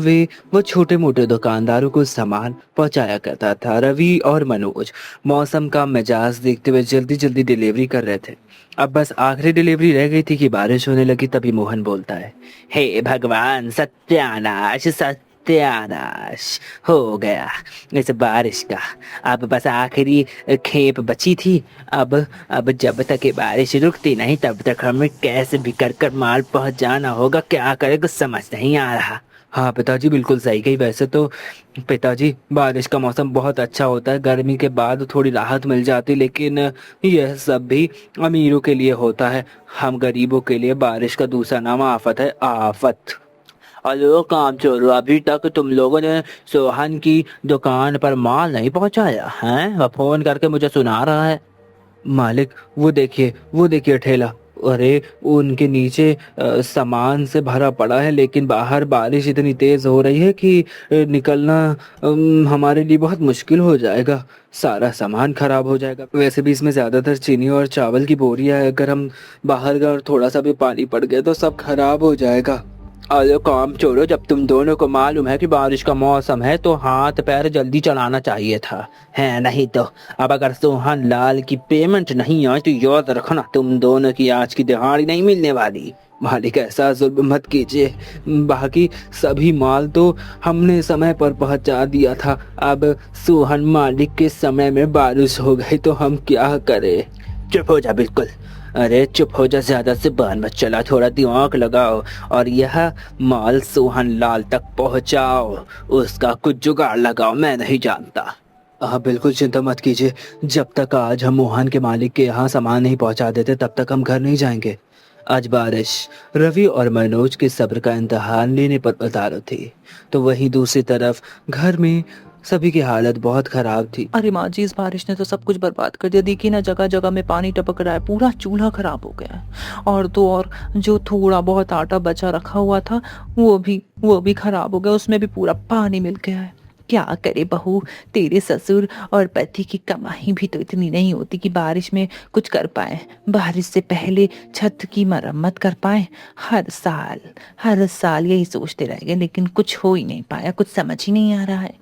वो छोटे मोटे दुकानदारों को सामान पहुंचाया करता था। रवि और मनोज मौसम का मिजाज देखते हुए जल्दी जल्दी डिलीवरी कर रहे थे। अब बस आखिरी डिलीवरी रह गई थी कि बारिश होने लगी। तभी मोहन बोलता है, हे भगवान, सत्यानाश सत्यानाश हो गया इस बारिश का। अब बस आखिरी खेप बची थी। अब जब तक ये बारिश रुकती नहीं, तब तक हमें कैसे भी कर माल पहुंचाना होगा। क्या करे कुछ समझ नहीं आ रहा। हाँ पिताजी, बिल्कुल सही कही। वैसे तो पिताजी, बारिश का मौसम बहुत अच्छा होता है, गर्मी के बाद थोड़ी राहत मिल जाती, लेकिन यह सब भी अमीरों के लिए होता है। हम गरीबों के लिए बारिश का दूसरा नाम आफत है, आफत। अरे काम चोरो, अभी तक तुम लोगों ने सोहन की दुकान पर माल नहीं पहुंचाया है? वह फोन करके मुझे सुना रहा है। मालिक वो देखिए ठेला। अरे उनके नीचे सामान से भरा पड़ा है, लेकिन बाहर बारिश इतनी तेज हो रही है कि निकलना हमारे लिए बहुत मुश्किल हो जाएगा। सारा सामान खराब हो जाएगा। वैसे भी इसमें ज्यादातर चीनी और चावल की बोरियां है, अगर हम बाहर गए और थोड़ा सा भी पानी पड़ गया तो सब खराब हो जाएगा। अरे काम छोड़ो, जब तुम दोनों को मालूम है कि बारिश का मौसम है तो हाथ पैर जल्दी चलाना चाहिए था, है नहीं तो अब अगर सोहन लाल की पेमेंट नहीं आई तो याद रखना, तुम दोनों की आज की दिहाड़ी नहीं मिलने वाली। मालिक ऐसा जुल्म मत कीजिए, बाकी सभी माल तो हमने समय पर पहुंचा दिया था। अब सोहन मालिक के समय में बारिश हो गई तो हम क्या करें। चुप हो जा, बिल्कुल, अरे चुप हो जा, ज्यादा से बहन मत चला, थोड़ा दिमाग लगाओ और यह माल सोहन लाल तक पहुंचाओ। उसका कुछ जुगाड़ लगाओ, मैं नहीं जानता। आप बिल्कुल चिंता मत कीजिए। जब तक आज हम मोहन के मालिक के यहाँ सामान नहीं पहुँचा देते तब तक हम घर नहीं जाएंगे। आज बारिश रवि और मनोज के सब्र का इम्तिहान लेने पर उतारू थी, तो वहीं दूसरी तरफ घर में सभी की हालत बहुत खराब थी। अरे माँ जी, इस बारिश ने तो सब कुछ बर्बाद कर दिया। देखिए ना, जगह जगह में पानी टपक रहा है, पूरा चूल्हा खराब हो गया है। और तो और जो थोड़ा बहुत आटा बचा रखा हुआ था वो भी खराब हो गया, उसमें भी पूरा पानी मिल गया है। क्या करे बहू, तेरे ससुर और पति की कमाई भी तो इतनी नहीं होती कि बारिश में कुछ कर पाए, बारिश से पहले छत की मरम्मत कर पाए। हर साल यही सोचते रह गए, लेकिन कुछ हो ही नहीं पाया, कुछ समझ ही नहीं आ रहा है।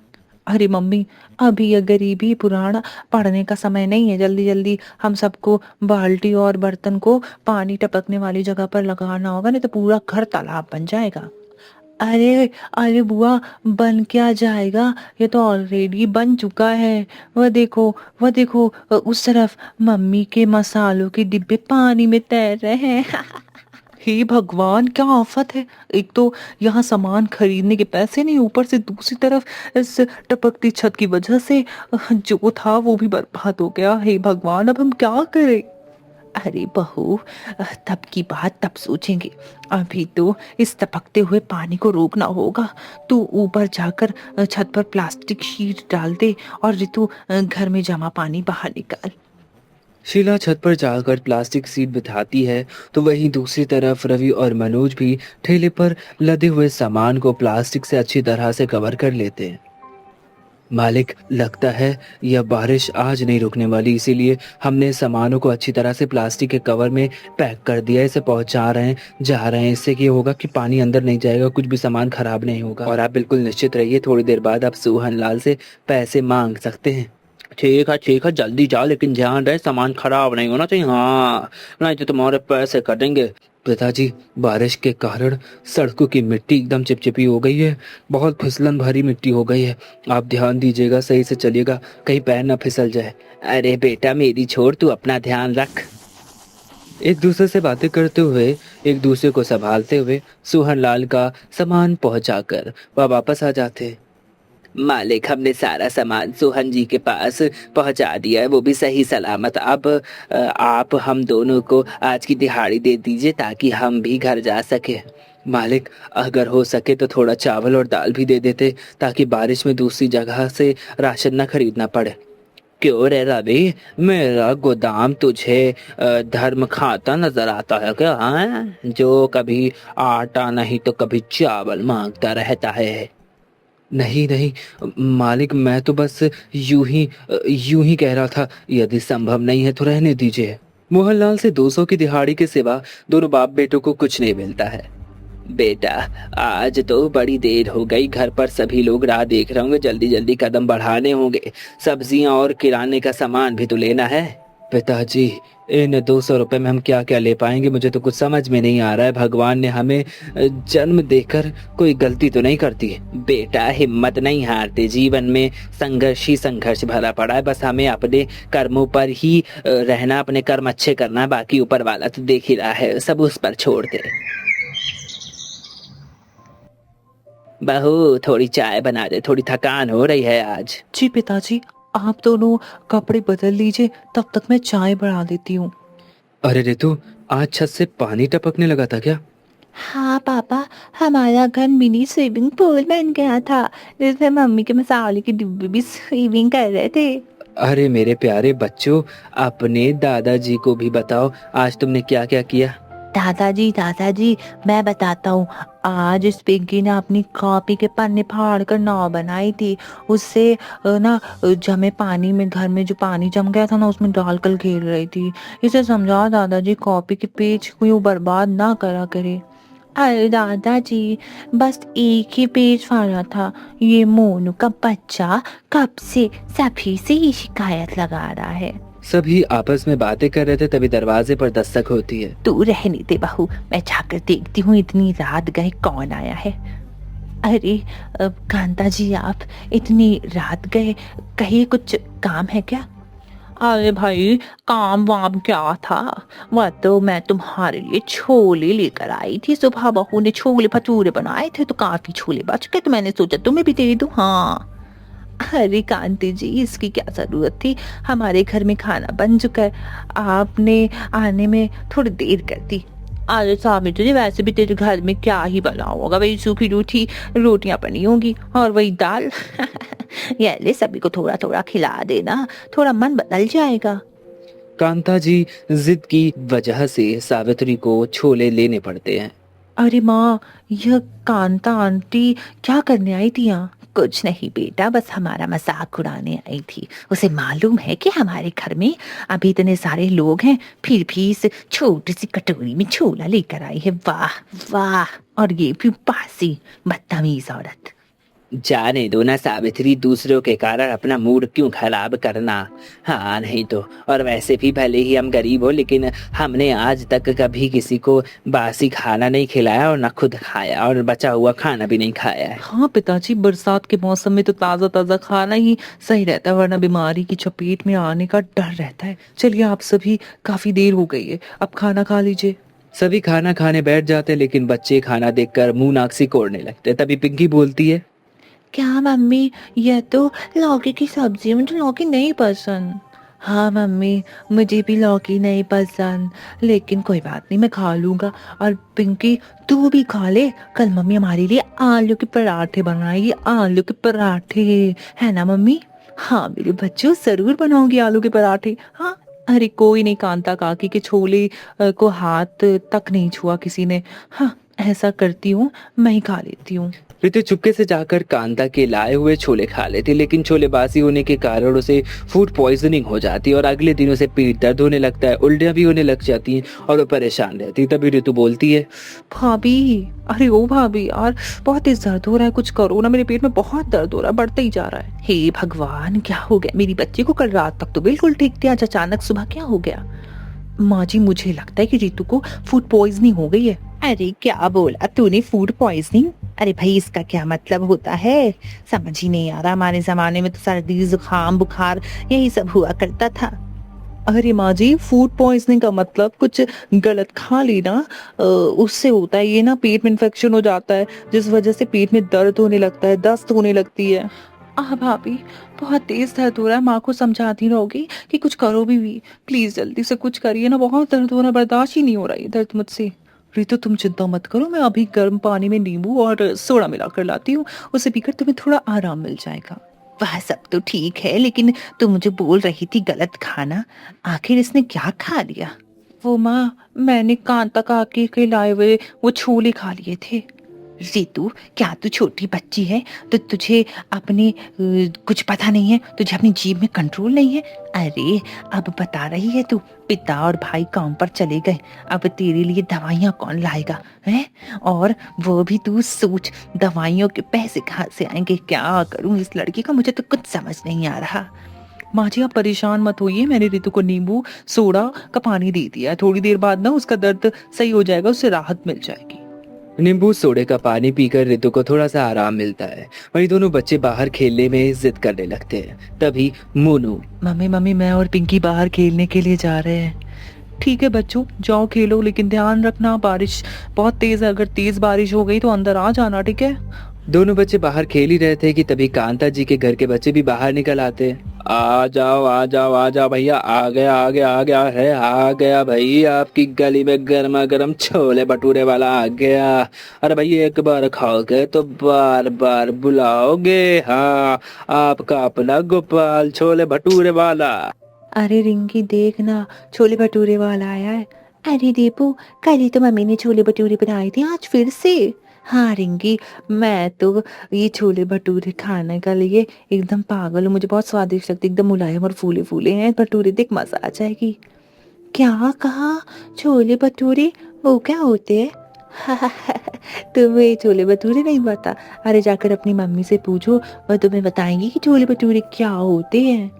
अरे मम्मी, अभी ये गरीबी पुराण पढ़ने का समय नहीं है। जल्दी जल्दी हम सबको बाल्टी और बर्तन को पानी टपकने वाली जगह पर लगाना होगा, नहीं तो पूरा घर तालाब बन जाएगा। अरे अरे बुआ, बन क्या जाएगा, ये तो ऑलरेडी बन चुका है। वह देखो उस तरफ मम्मी के मसालों के डिब्बे पानी में तैर रहे हैं। हे भगवान, क्या आफत है। एक तो यहाँ सामान खरीदने के पैसे नहीं, ऊपर से दूसरी तरफ इस टपकती छत की वजह से जो था वो भी बर्बाद हो गया। हे भगवान, अब हम क्या करें। अरे बहू, तब की बात तब सोचेंगे, अभी तो इस टपकते हुए पानी को रोकना होगा। तू ऊपर जाकर छत पर प्लास्टिक शीट डाल दे और ऋतु घर में जमा पानी बाहर निकाल। शीला छत पर जाकर प्लास्टिक सीट बिठाती है, तो वहीं दूसरी तरफ रवि और मनोज भी ठेले पर लदे हुए सामान को प्लास्टिक से अच्छी तरह से कवर कर लेते हैं। मालिक, लगता है यह बारिश आज नहीं रुकने वाली, इसीलिए हमने सामानों को अच्छी तरह से प्लास्टिक के कवर में पैक कर दिया। इसे पहुंचा रहे हैं, जा रहे हैं। इससे ये होगा कि पानी अंदर नहीं जाएगा, कुछ भी सामान खराब नहीं होगा। और आप बिल्कुल निश्चित रहिए, थोड़ी देर बाद आप सोहन लाल से पैसे मांग सकते हैं। ठीक है, जल्दी जाओ, लेकिन ध्यान रहे सामान खराब नहीं होना चाहिए। हाँ, नहीं तो तुम्हारे पैसे कटेंगे। पिताजी, बारिश के कारण सड़कों की मिट्टी एकदम चिपचिपी हो गई है, बहुत फिसलन भरी मिट्टी हो गई है। आप ध्यान दीजिएगा, सही से चलिएगा, कहीं पैर ना फिसल जाए। अरे बेटा मेरी छोड़, तू अपना ध्यान रख। एक दूसरे से बातें करते हुए, एक दूसरे को संभालते हुए सोहन लाल का सामान पहुंचाकर वह वापस आ जाते। मालिक, हमने सारा सामान सोहन जी के पास पहुंचा दिया है, वो भी सही सलामत। अब आप हम दोनों को आज की दिहाड़ी दे दीजिए ताकि हम भी घर जा सके। मालिक, अगर हो सके तो थोड़ा चावल और दाल भी दे देते, ताकि बारिश में दूसरी जगह से राशन न खरीदना पड़े। क्यों रे रवि, मेरा गोदाम तुझे धर्म खाता नजर आता है क्या? हाँ, जो कभी आटा नहीं तो कभी चावल मांगता रहता है। नहीं मालिक, मैं तो बस यूं ही कह रहा था। यदि संभव नहीं है तो रहने दीजिए। मोहनलाल से 200 की दिहाड़ी के सिवा दोनों बाप बेटों को कुछ नहीं मिलता है। बेटा, आज तो बड़ी देर हो गई, घर पर सभी लोग राह देख रहे होंगे, जल्दी जल्दी कदम बढ़ाने होंगे। सब्जियां और किराने का सामान भी तो लेना है। पिताजी, इन 200 रुपए में हम क्या क्या ले पाएंगे, मुझे तो कुछ समझ में नहीं आ रहा है। भगवान ने हमें जन्म देकर कोई गलती तो नहीं करती है। बेटा, हिम्मत नहीं हारते, जीवन में संघर्ष ही संघर्ष भरा पड़ा है। बस हमें अपने कर्मों पर ही रहना, अपने कर्म अच्छे करना, बाकी ऊपर वाला तो देख ही रहा है, सब उस पर छोड़ दे। बहू, थोड़ी चाय बना दे, थोड़ी थकान हो रही है आज। जी पिताजी, आप दोनों कपड़े बदल लीजिए, तब तक मैं चाय बढ़ा देती हूँ। अरे ऋतु, आज छत से पानी टपकने लगा था क्या? हाँ पापा, हमारा घर मिनी स्विमिंग पूल बन गया था, जिसमें मम्मी के मसाले की डिब्बे भी स्विमिंग कर रहे थे। अरे मेरे प्यारे बच्चों, अपने दादाजी को भी बताओ आज तुमने क्या क्या किया। दादाजी, मैं बताता हूँ। आज इस पिंकी ने अपनी कॉपी के पन्ने फाड़ कर नाव बनाई थी। उससे ना जमे पानी में, घर में जो पानी जम गया था ना, उसमें डालकर खेल रही थी। इसे समझाओ दादाजी, कॉपी के पेज को बर्बाद ना करा करे। अरे दादाजी, बस एक ही पेज फाड़ा था। ये मोनू का बच्चा कब से सभी से ही शिकायत लगा रहा है। सभी आपस में बातें कर रहे थे, तभी दरवाजे पर दस्तक होती है। तू रहने दे बहू, मैं जाकर देखती हूँ इतनी रात गए कौन आया है। अरे कांता जी, आप इतनी रात गए, कहीं कुछ काम है क्या? अरे भाई, काम वाम क्या था, वह तो मैं तुम्हारे लिए छोले लेकर आई थी। सुबह बहू ने छोले भटूरे बनाए थे, तो काफी छोले बच गए, तो मैंने सोचा तुम्हें भी दे दूं। हाँ, अरे कांति जी, इसकी क्या जरूरत थी? हमारे घर में खाना बन चुका है, आपने आने में थोड़ी देर कर दी। अरे सावित्री जी, वैसे भी तेरे घर में क्या ही बना होगा, वही सूखी रूठी रोटियां बनी होंगी और वही दाल। ये ले, सभी को थोड़ा थोड़ा खिला देना, थोड़ा मन बदल जाएगा। कांता जी जिद की वजह से सावित्री को छोले लेने पड़ते हैं। अरे माँ, यह कांता आंटी क्या करने आई थी यहाँ? कुछ नहीं बेटा, बस हमारा मजाक उड़ाने आई थी। उसे मालूम है कि हमारे घर में अभी इतने सारे लोग हैं, फिर भी इस छोटी सी कटोरी में छोला लेकर आई है। वाह वाह, और ये भी बासी, बदतमीज औरत। जाने दो ना सावित्री, दूसरों के कारण अपना मूड क्यों खराब करना। हाँ नहीं तो, और वैसे भी भले ही हम गरीब हो, लेकिन हमने आज तक कभी किसी को बासी खाना नहीं खिलाया और ना खुद खाया, और बचा हुआ खाना भी नहीं खाया है। हाँ पिताजी, बरसात के मौसम में तो ताज़ा ताज़ा खाना ही सही रहता है, वरना बीमारी की चपेट में आने का डर रहता है। चलिए, आप सभी, काफी देर हो गई है, अब खाना खा लीजिए। सभी खाना खाने बैठ जाते, लेकिन बच्चे खाना देखकर मुंह नाक सिकोड़ने लगते। तभी पिंकी बोलती है, क्या मम्मी, यह तो लौकी की सब्जी है, मुझे लौकी नहीं पसंद। हाँ मम्मी, मुझे भी लौकी नहीं पसंद, लेकिन कोई बात नहीं, मैं खा लूंगा। और पिंकी, तू भी खा ले, कल मम्मी हमारे लिए आलू के पराठे बनाएगी, आलू के पराठे, है ना मम्मी? हाँ मेरे बच्चों, जरूर बनाऊंगी आलू के पराठे। हाँ। अरे कोई नहीं, कांता काकी के छोले को हाथ तक नहीं छुआ किसी ने। हाँ, ऐसा करती हूँ, मैं ही खा लेती हूँ। रितु चुपके से जाकर कांता के लाए हुए छोले खा लेती, लेकिन छोले बासी होने के कारण उसे फूड पॉइजनिंग हो जाती और अगले दिन उसे पेट दर्द होने लगता है, उल्टियां भी होने लग जाती हैं और वो परेशान रहती। तभी रितु बोलती है, भाभी, अरे ओ भाभी यार, बहुत तेज दर्द हो रहा है, कुछ करो ना, मेरे पेट में बहुत दर्द हो रहा है, बढ़ता ही जा रहा है। हे भगवान, क्या हो गया मेरी बच्ची को? कल रात तक तो बिल्कुल ठीक थी, आज अचानक सुबह क्या हो गया? माँ जी, मुझे लगता है कि रितु को फूड पॉइजनिंग हो गई है। अरे क्या बोला तूने, फूड पॉइजनिंग? अरे भाई, इसका क्या मतलब होता है? समझ ही नहीं आ रहा। हमारे जमाने में तो सर्दी जुकाम बुखार यही सब हुआ करता था। अरे माँ जी, फूड पॉइजनिंग का मतलब कुछ गलत खा लेना, उससे होता है ये ना, पेट में इन्फेक्शन हो जाता है, जिस वजह से पेट में दर्द होने लगता है, दस्त होने लगती है। भाभी, बहुत तेज दर्द हो रहा है, माँ को समझाती रहोगी कि कुछ करो भी प्लीज जल्दी से कुछ करिए ना, बहुत दर्द हो रहा है, बर्दाश्त ही नहीं हो रहा है दर्द मुझसे। रितु तुम चिंता मत करो, मैं अभी गर्म पानी में नींबू और सोडा मिलाकर लाती हूँ, उसे पीकर तुम्हें थोड़ा आराम मिल जाएगा। वह सब तो ठीक है, लेकिन तू मुझे बोल रही थी गलत खाना, आखिर इसने क्या खा लिया? वो माँ, मैंने कांता काकी के लाए हुए वो छोले खा लिए थे। रितु, क्या तू छोटी बच्ची है तो तुझे अपने कुछ पता नहीं है? तुझे अपनी जीभ में कंट्रोल नहीं है? अरे अब बता रही है तू, पिता और भाई काम पर चले गए, अब तेरे लिए दवाइयाँ कौन लाएगा है? और वो भी तू सोच, दवाइयों के पैसे कहाँ से आएंगे? क्या करूँ इस लड़की का, मुझे तो कुछ समझ नहीं आ रहा। माँ जी, आप परेशान मत होइए, मैंने रितु को नींबू सोडा का पानी दे दिया है, थोड़ी देर बाद ना उसका दर्द सही हो जाएगा, उससे राहत मिल जाएगी। नींबू सोडे का पानी पीकर रितु को थोड़ा सा आराम मिलता है। वहीं दोनों बच्चे बाहर खेलने में जिद करने लगते हैं। तभी मोनू, मम्मी, मैं और पिंकी बाहर खेलने के लिए जा रहे हैं। ठीक है बच्चों, जाओ खेलो, लेकिन ध्यान रखना, बारिश बहुत तेज है, अगर तेज बारिश हो गई तो अंदर आ जाना, ठीक है? दोनों बच्चे बाहर खेल ही रहे थे कि तभी कांता जी के घर के बच्चे भी बाहर निकल आते हैं। आ जाओ आ जाओ आ जाओ भैया, आ गया है, आ गया भाई, आपकी गली में गर्मा गर्म छोले भटूरे वाला आ गया। अरे भाई, एक बार खाओगे तो बार बार बुलाओगे। हाँ, आपका अपना गोपाल छोले भटूरे वाला। अरे रिंकी, देख ना, छोले भटूरे वाला आया है। अरे दीपू, कल ही तो मम्मी ने छोले भटूरे बनाए थे, आज फिर से? हाँ रिंकी, मैं तो ये छोले भटूरे खाने के लिए एकदम पागल हूँ, मुझे बहुत स्वादिष्ट लगते, एकदम मुलायम और फूले फूले हैं भटूरे, देख मजा आ जाएगी। क्या कहा? छोले भटूरे वो क्या होते हैं? तुम्हें छोले भटूरे नहीं पता? अरे जाकर अपनी मम्मी से पूछो, वह तुम्हें बताएंगी कि छोले भटूरे क्या होते हैं।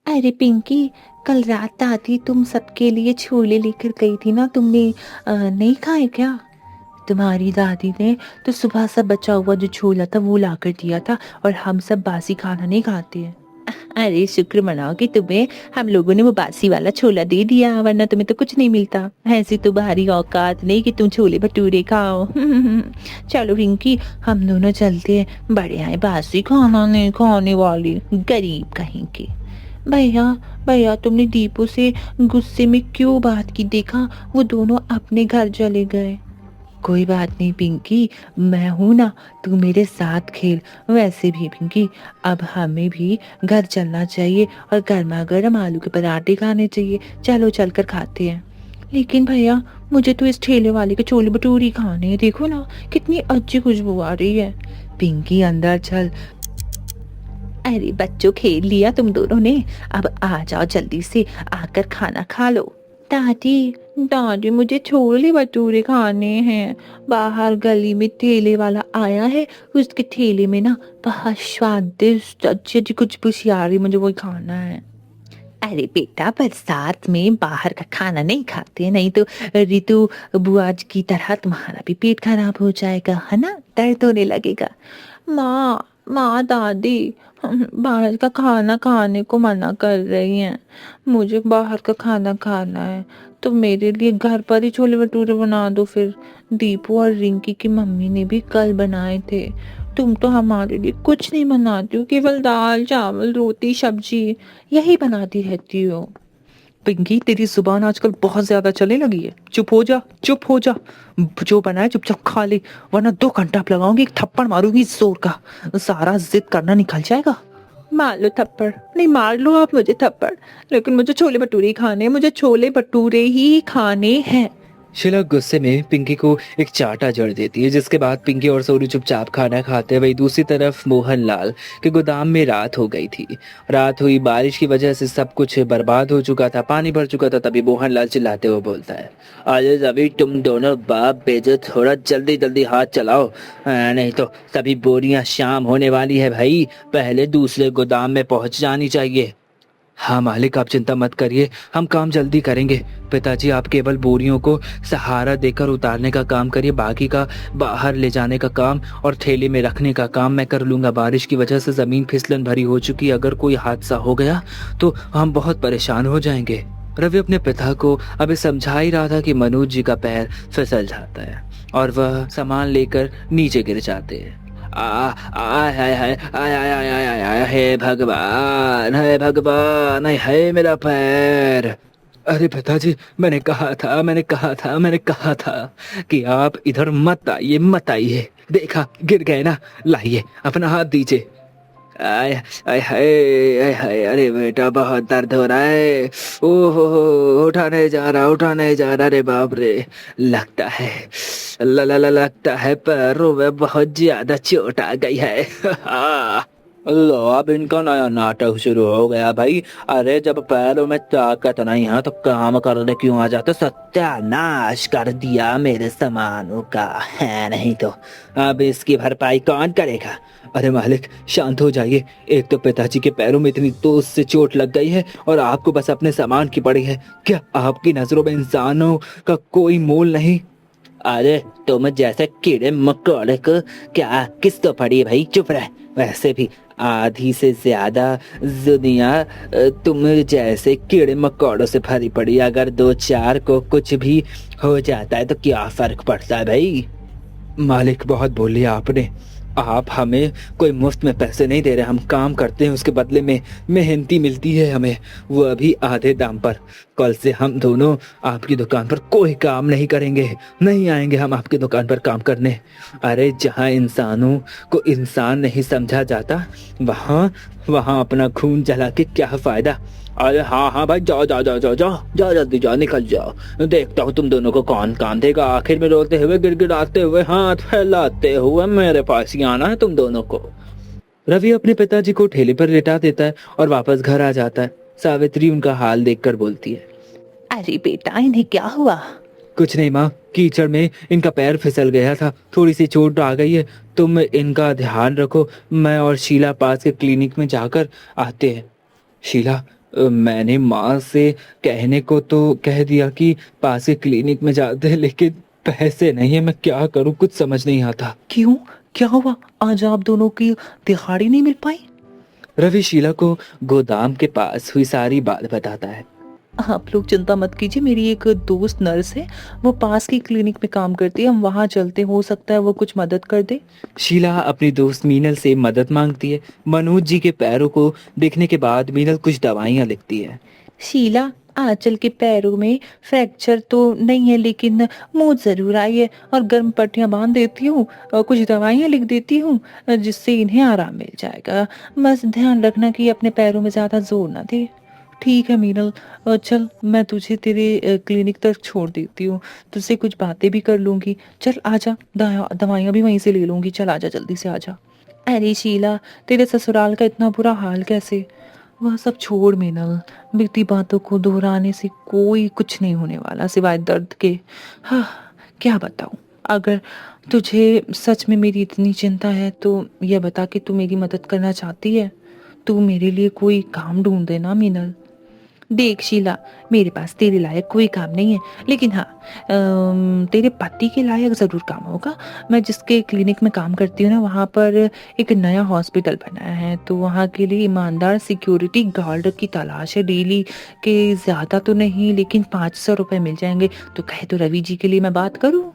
अरे पिंकी, कल रात आती तुम सबके लिए छोले लेकर गई थी ना, तुमने नहीं खाए क्या? तुम्हारी दादी ने तो सुबह से बचा हुआ जो छोला था वो ला कर दिया था, और हम सब बासी खाना नहीं खाते हैं। अरे शुक्र मनाओ कि तुम्हें हम लोगों ने वो बासी वाला छोला दे दिया, वरना तुम्हें तो कुछ नहीं मिलता। ऐसी तुम्हारी औकात नहीं कि तुम छोले भटूरे खाओ। चलो रिंकी, हम दोनों चलते हैं, बड़े आए बासी खाना नहीं खाने वाली गरीब कहीं के। भैया भैया, तुमने दीपू से गुस्से में क्यों बात की? देखा, वो दोनों अपने घर चले गए। कोई बात नहीं पिंकी, मैं हूं ना, तू मेरे साथ खेल। वैसे भी पिंकी, अब हमें भी घर चलना चाहिए और गर्मा गर्म आलू के पराठे खाने चाहिए। चलो चलकर खाते हैं। लेकिन भैया, मुझे तो इस ठेले वाले के छोले भटूरे खाने हैं। देखो ना, कितनी अच्छी खुशबू आ रही है। पिंकी अंदर चल। अरे बच्चों, खेल लिया तुम दोनों ने, अब आ जाओ जल्दी से, आकर खाना खा लो। दादी दादी, मुझे छोले भटूरे खाने हैं। बाहर गली में ठेले वाला आया है, उसके ठेले में ना बहुत स्वादिष्ट अच्छी अच्छी कुछ कुछ आ रही, मुझे वही खाना है। अरे बेटा, बरसात में बाहर का खाना नहीं खाते, नहीं तो रितु बुआ की तरह तुम्हारा भी पेट खराब हो जाएगा, है ना, दर्द होने लगेगा। माँ माँ दादी, हम बाहर का खाना खाने को मना कर रही हैं। मुझे बाहर का खाना खाना है, तो मेरे लिए घर पर ही छोले भटूरे बना दो फिर। दीपू और रिंकी की मम्मी ने भी कल बनाए थे। तुम तो हमारे लिए कुछ नहीं बनाती हो, केवल दाल चावल रोटी सब्जी यही बनाती रहती हो। पिंकी, तेरी जुबान आजकल बहुत ज्यादा चलने लगी है। चुप हो जा, चुप हो जा। जो बनाए चुपचाप खा ले, वरना 2 घंटा लगाऊंगी, एक थप्पड़ मारूंगी जोर का, सारा जिद करना निकल जाएगा। मार लो थप्पड़, नहीं मार लो आप मुझे थप्पड़, लेकिन मुझे छोले भटूरे ही खाने हैं, मुझे छोले भटूरे ही खाने हैं। शीला गुस्से में पिंकी को एक चाटा जड़ देती है, जिसके बाद पिंकी और सोनू चुपचाप खाना खाते हैं। वही दूसरी तरफ मोहनलाल के गोदाम में रात हो गई थी। रात हुई, बारिश की वजह से सब कुछ बर्बाद हो चुका था, पानी भर चुका था। तभी मोहनलाल चिल्लाते हुए बोलता है, अरे अभी तुम दोनों बाप बेटे थोड़ा जल्दी जल्दी हाथ चलाओ, नहीं तो सभी बोरियां शाम होने वाली है भाई, पहले दूसरे गोदाम में पहुंच जानी चाहिए। हाँ मालिक, आप चिंता मत करिए, हम काम जल्दी करेंगे। पिताजी, आप केवल बोरियों को सहारा देकर उतारने का काम करिए, बाकी का बाहर ले जाने का काम और थैली में रखने का काम मैं कर लूँगा। बारिश की वजह से ज़मीन फिसलन भरी हो चुकी है, अगर कोई हादसा हो गया तो हम बहुत परेशान हो जाएंगे। रवि अपने पिता को अभी समझा ही रहा था कि मनोज जी का पैर फिसल जाता है और वह सामान लेकर नीचे गिर जाते हैं। हे भगवान, हे भगवान, हे मेरा पैर। अरे पिताजी, मैंने कहा था कि आप इधर मत आइए। देखा, गिर गए ना, लाइए अपना हाथ दीजिए। आय आय हाय हाय, अरे बेटा बहुत दर्द हो रहा है। ओहो, उठा नहीं जा रहा। अरे बाप रे, लगता है पैरों में बहुत ज्यादा चोट आ गई है। लो, अब इनका नया नाटक शुरू हो गया भाई। अरे जब पैरों में ताकत नहीं है तो काम करने क्यों आ जाते? सत्यानाश कर दिया मेरे सामानों का है, नहीं तो अब इसकी भरपाई कौन करेगा? अरे मालिक, शांत हो जाइए। एक तो पिताजी के पैरों में इतनी दोस्त से चोट लग गई है और आपको बस अपने सामान की पड़ी है। क्या आपकी नजरों में इंसानों का कोई मोल नहीं? अरे तुम जैसे कीड़े मकोड़े को क्या किस तो पड़ी है भाई? चुप रह। वैसे भी आधी से ज्यादा दुनिया तुम जैसे कीड़े मकोड़ों से भरी पड़ी। अगर 2-4 को कुछ भी हो जाता है तो क्या फर्क पड़ता है भाई? मालिक, बहुत बोल लिया आपने। आप हमें कोई मुफ्त में पैसे नहीं दे रहे, हम काम करते हैं, उसके बदले में मेहनती मिलती है हमें, वो अभी आधे दाम पर। कल से हम दोनों आपकी दुकान पर कोई काम नहीं करेंगे, नहीं आएंगे हम आपकी दुकान पर काम करने। अरे जहाँ इंसानों को इंसान नहीं समझा जाता, वहाँ अपना खून जला के क्या फायदा? अरे हाँ भाई, जाओ जल्दी जाओ, निकल जाओ। देखता हूँ तुम दोनों को कौन काम देगा। आखिर में रोते हुए, गिड़गिड़ाते हुए, हाथ फैलाते हुए मेरे पास ही आना है तुम दोनों को। रवि अपने पिताजी को ठेले पर लेटा देता है और वापस घर आ जाता है। सावित्री उनका हाल देखकर बोलती है, अरे बेटा, इन्हें क्या हुआ? कुछ नहीं माँ, कीचड़ में इनका पैर फिसल गया था, थोड़ी सी चोट आ गई है। तुम इनका ध्यान रखो, मैं और शीला पास के क्लिनिक में जाकर आते हैं। शीला, मैंने माँ से कहने को तो कह दिया कि पास के क्लिनिक में जाते हैं, लेकिन पैसे नहीं है, मैं क्या करूँ, कुछ समझ नहीं आता। क्यों, क्या हुआ? आज आप दोनों की दिहाड़ी नहीं मिल पाई? रवि शीला को गोदाम के पास हुई सारी बात बताता है। आप लोग चिंता मत कीजिए, मेरी एक दोस्त नर्स है, वो पास की क्लिनिक में काम करती है, हम वहाँ चलते, हो सकता है वो कुछ मदद कर दे। शीला अपनी दोस्त मीनल से मदद मांगती है। मनोज जी के पैरों को देखने के बाद मीनल कुछ दवाइयाँ लिखती है। शीला, आंचल के पैरों में फ्रैक्चर तो नहीं है, लेकिन मोच जरूर आई है, और गर्म पट्टियां बांध देती हूँ और कुछ दवाइयाँ लिख देती हूँ जिससे इन्हें आराम मिल जाएगा। बस ध्यान रखना कि अपने पैरों में ज्यादा जोर ना दे। ठीक है मीनल, चल मैं तुझे तेरे क्लिनिक तक छोड़ देती हूँ, तुझसे कुछ बातें भी कर लूंगी। चल आजा, दवाइयाँ भी वहीं से ले लूंगी, चल आजा, जल्दी से आजा। अरे शीला, तेरे ससुराल का इतना बुरा हाल कैसे? वह सब छोड़ मीनल, बीती बातों को दोहराने से कोई कुछ नहीं होने वाला सिवाय दर्द के। हाँ, क्या बताऊं। अगर तुझे सच में मेरी इतनी चिंता है तो यह बता कि तू मेरी मदद करना चाहती है। तू मेरे लिए कोई काम ढूंढ देना मीनल। देख शीला, मेरे पास तेरे लायक कोई काम नहीं है, लेकिन हाँ, तेरे पति के लायक ज़रूर काम होगा। मैं जिसके क्लिनिक में काम करती हूँ ना, वहाँ पर एक नया हॉस्पिटल बनाया है, तो वहाँ के लिए ईमानदार सिक्योरिटी गार्ड की तलाश है। डेली के ज़्यादा तो नहीं, लेकिन 500 रुपये मिल जाएंगे। तो कहे तो रवि जी के लिए मैं बात करूँ।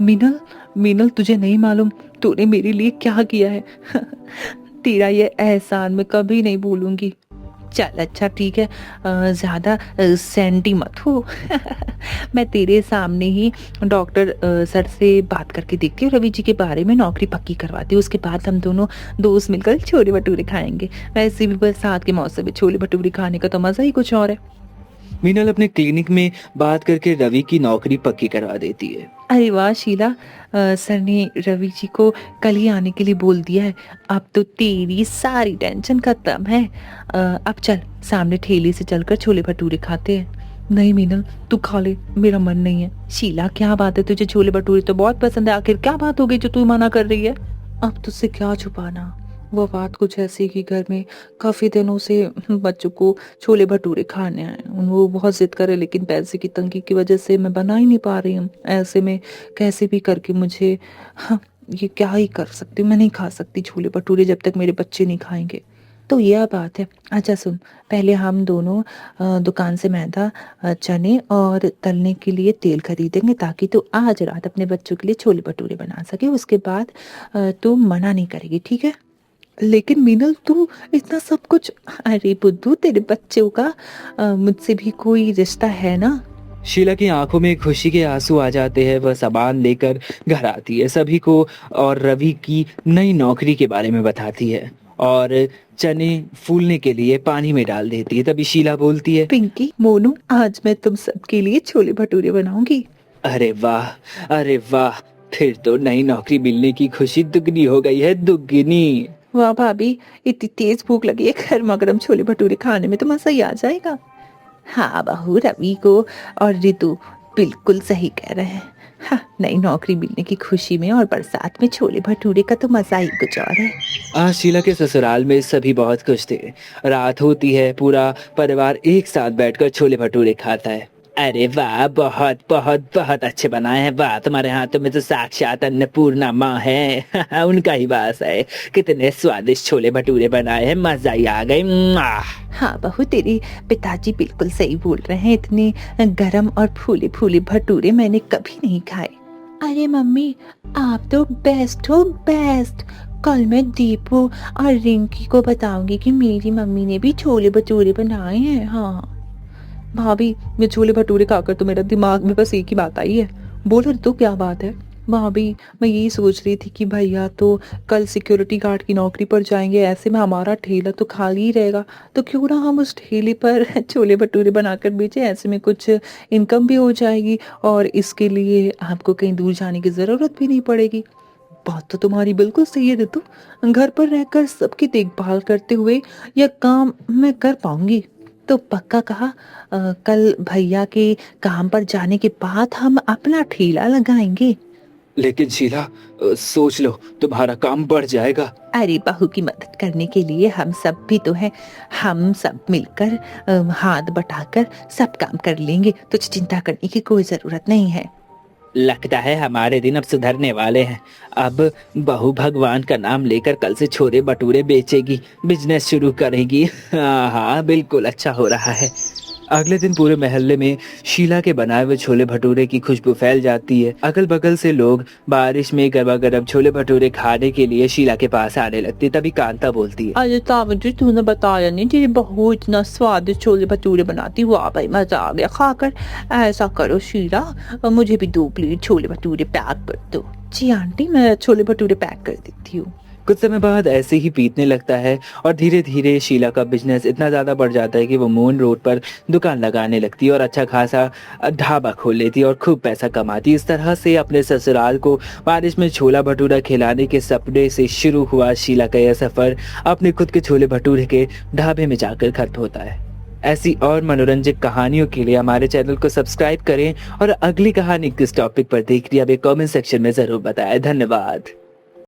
मीनल, मीनल तुझे नहीं मालूम तूने मेरे लिए क्या किया है। तेरा ये एहसान मैं कभी नहीं भूलूंगी। चल अच्छा ठीक है, ज़्यादा सैंटी मत हो। मैं तेरे सामने ही डॉक्टर सर से बात करके देखती हूँ, रवि जी के बारे में नौकरी पक्की करवाती हूँ। उसके बाद हम दोनों दोस्त मिलकर छोले भटूरे खाएंगे। वैसे भी बरसात के मौसम में छोले भटूरे खाने का तो मज़ा ही कुछ और है। मीनल अपने क्लिनिक में बात करके रवि की नौकरी पक्की करवा देती है। अरे वाह शीला, सर ने रवि जी को कल ही आने के लिए बोल दिया है। अब तो तेरी सारी टेंशन खत्म है। अब चल सामने ठेले से चलकर छोले भटूरे खाते हैं। नहीं मीनल, तू खा ले, मेरा मन नहीं है। शीला क्या बात है, तुझे छोले भटूरे तो बहुत पसंद है, आखिर क्या बात हो गई जो तू मना कर रही है? अब तुझसे क्या छुपाना। वो बात कुछ ऐसी कि घर में काफ़ी दिनों से बच्चों को छोले भटूरे खाने हैं। वो बहुत जिद करे, लेकिन पैसे की तंगी की वजह से मैं बना ही नहीं पा रही हूँ। ऐसे में कैसे भी करके मुझे, हाँ, ये क्या ही कर सकती हूँ। मैं नहीं खा सकती छोले भटूरे जब तक मेरे बच्चे नहीं खाएंगे। तो यह बात है। अच्छा सुन, पहले हम दोनों दुकान से मैदा, चने और तलने के लिए तेल खरीदेंगे, ताकि तू आज रात अपने बच्चों के लिए छोले भटूरे बना सके। उसके बाद तू मना नहीं करेगी, ठीक है? लेकिन मीनल तू इतना सब कुछ, अरे बुद्धू, तेरे बच्चों का मुझसे भी कोई रिश्ता है ना। शीला की आंखों में खुशी के आंसू आ जाते हैं। वह सामान लेकर घर आती है, सभी को और रवि की नई नौकरी के बारे में बताती है और चने फूलने के लिए पानी में डाल देती है। तभी शीला बोलती है, पिंकी, मोनू, आज मैं तुम सबके लिए छोले भटूरे बनाऊंगी। अरे वाह, अरे वाह, फिर तो नई नौकरी मिलने की खुशी दुगनी हो गई है, दुगनी। वाह भाभी, इतनी तेज भूख लगी है, गर्मा गर्म छोले भटूरे खाने में तो मजा ही आ जाएगा। हाँ बहू, रवि को और रितु बिल्कुल सही कह रहे हैं। हाँ, नई नौकरी मिलने की खुशी में और बरसात में छोले भटूरे का तो मजा ही कुछ और है। आज शीला के ससुराल में सभी बहुत खुश थे। रात होती है, पूरा परिवार एक साथ बैठकर छोले भटूरे खाता है। अरे वाह, बहुत बहुत बहुत अच्छे बनाए हैं। वाह, तुम्हारे हाथों में तो साक्षात अन्नपूर्णा माँ है। उनका ही वास है। कितने स्वादिष्ट छोले भटूरे बनाए हैं, मजा ही आ गई। हाँ बहू, तेरे पिताजी बिल्कुल सही बोल रहे हैं। इतने गरम और फूले फूले भटूरे मैंने कभी नहीं खाए। अरे मम्मी, आप तो बेस्ट हो, बेस्ट। कल मैं दीपू और रिंकी को बताऊंगी कि मेरी मम्मी ने भी छोले भटूरे बनाए हैं। हाँ भाभी, मैं छोले भटूरे खाकर तो मेरा दिमाग में बस एक ही बात आई है। बोलो तो क्या बात है? भाभी, मैं यही सोच रही थी कि भैया तो कल सिक्योरिटी गार्ड की नौकरी पर जाएंगे, ऐसे में हमारा ठेला तो खाली ही रहेगा, तो क्यों ना हम उस ठेले पर छोले भटूरे बनाकर बेचें। ऐसे में कुछ इनकम भी हो जाएगी और इसके लिए आपको कहीं दूर जाने की ज़रूरत भी नहीं पड़ेगी। बात तो तुम्हारी बिल्कुल सही है रितु। घर पर रहकर सबकी देखभाल करते हुए यह काम मैं कर पाऊंगी। तो पक्का कहा, कल भैया के काम पर जाने के बाद हम अपना ठेला लगाएंगे। लेकिन शीला, सोच लो, तुम्हारा काम बढ़ जाएगा। अरे बहू की मदद करने के लिए हम सब भी तो हैं। हम सब मिलकर हाथ बटाकर सब काम कर लेंगे, तुझे चिंता करने की कोई जरूरत नहीं है। लगता है हमारे दिन अब सुधरने वाले हैं। अब बहू भगवान का नाम लेकर कल से छोले भटूरे बेचेगी, बिजनेस शुरू करेगी। हाँ हाँ, बिल्कुल अच्छा हो रहा है। अगले दिन पूरे मोहल्ले में शीला के बनाए हुए छोले भटूरे की खुशबू फैल जाती है। अगल बगल से लोग बारिश में गर्मा गर्म छोले भटूरे खाने के लिए शीला के पास आने लगते। तभी कांता बोलती है, अरे ताऊ जी, तूने बताया नहीं तेरी बहू इतना स्वादिष्ट छोले भटूरे बनाती। वाह भाई, मजा आ गया खाकर। ऐसा करो शीला, मुझे भी 2 प्लेट छोले भटूरे पैक कर दो। जी आंटी, मैं छोले भटूरे पैक कर देती हूँ। कुछ समय बाद ऐसे ही बीतने लगता है और धीरे धीरे शीला का बिजनेस इतना ज़्यादा बढ़ जाता है कि वो मून रोड पर दुकान लगाने लगती है और अच्छा खासा ढाबा खोल लेती है और खूब पैसा कमाती है। इस तरह से अपने ससुराल को बारिश में छोला भटूरा खिलाने के सपने से शुरू हुआ शीला का यह सफ़र अपने खुद के छोले भटूरे के ढाबे में जाकर खत्म होता है। ऐसी और मनोरंजक कहानियों के लिए हमारे चैनल को सब्सक्राइब करें और अगली कहानी किस टॉपिक पर देख रही है, अब कमेंट सेक्शन में ज़रूर बताएं। धन्यवाद।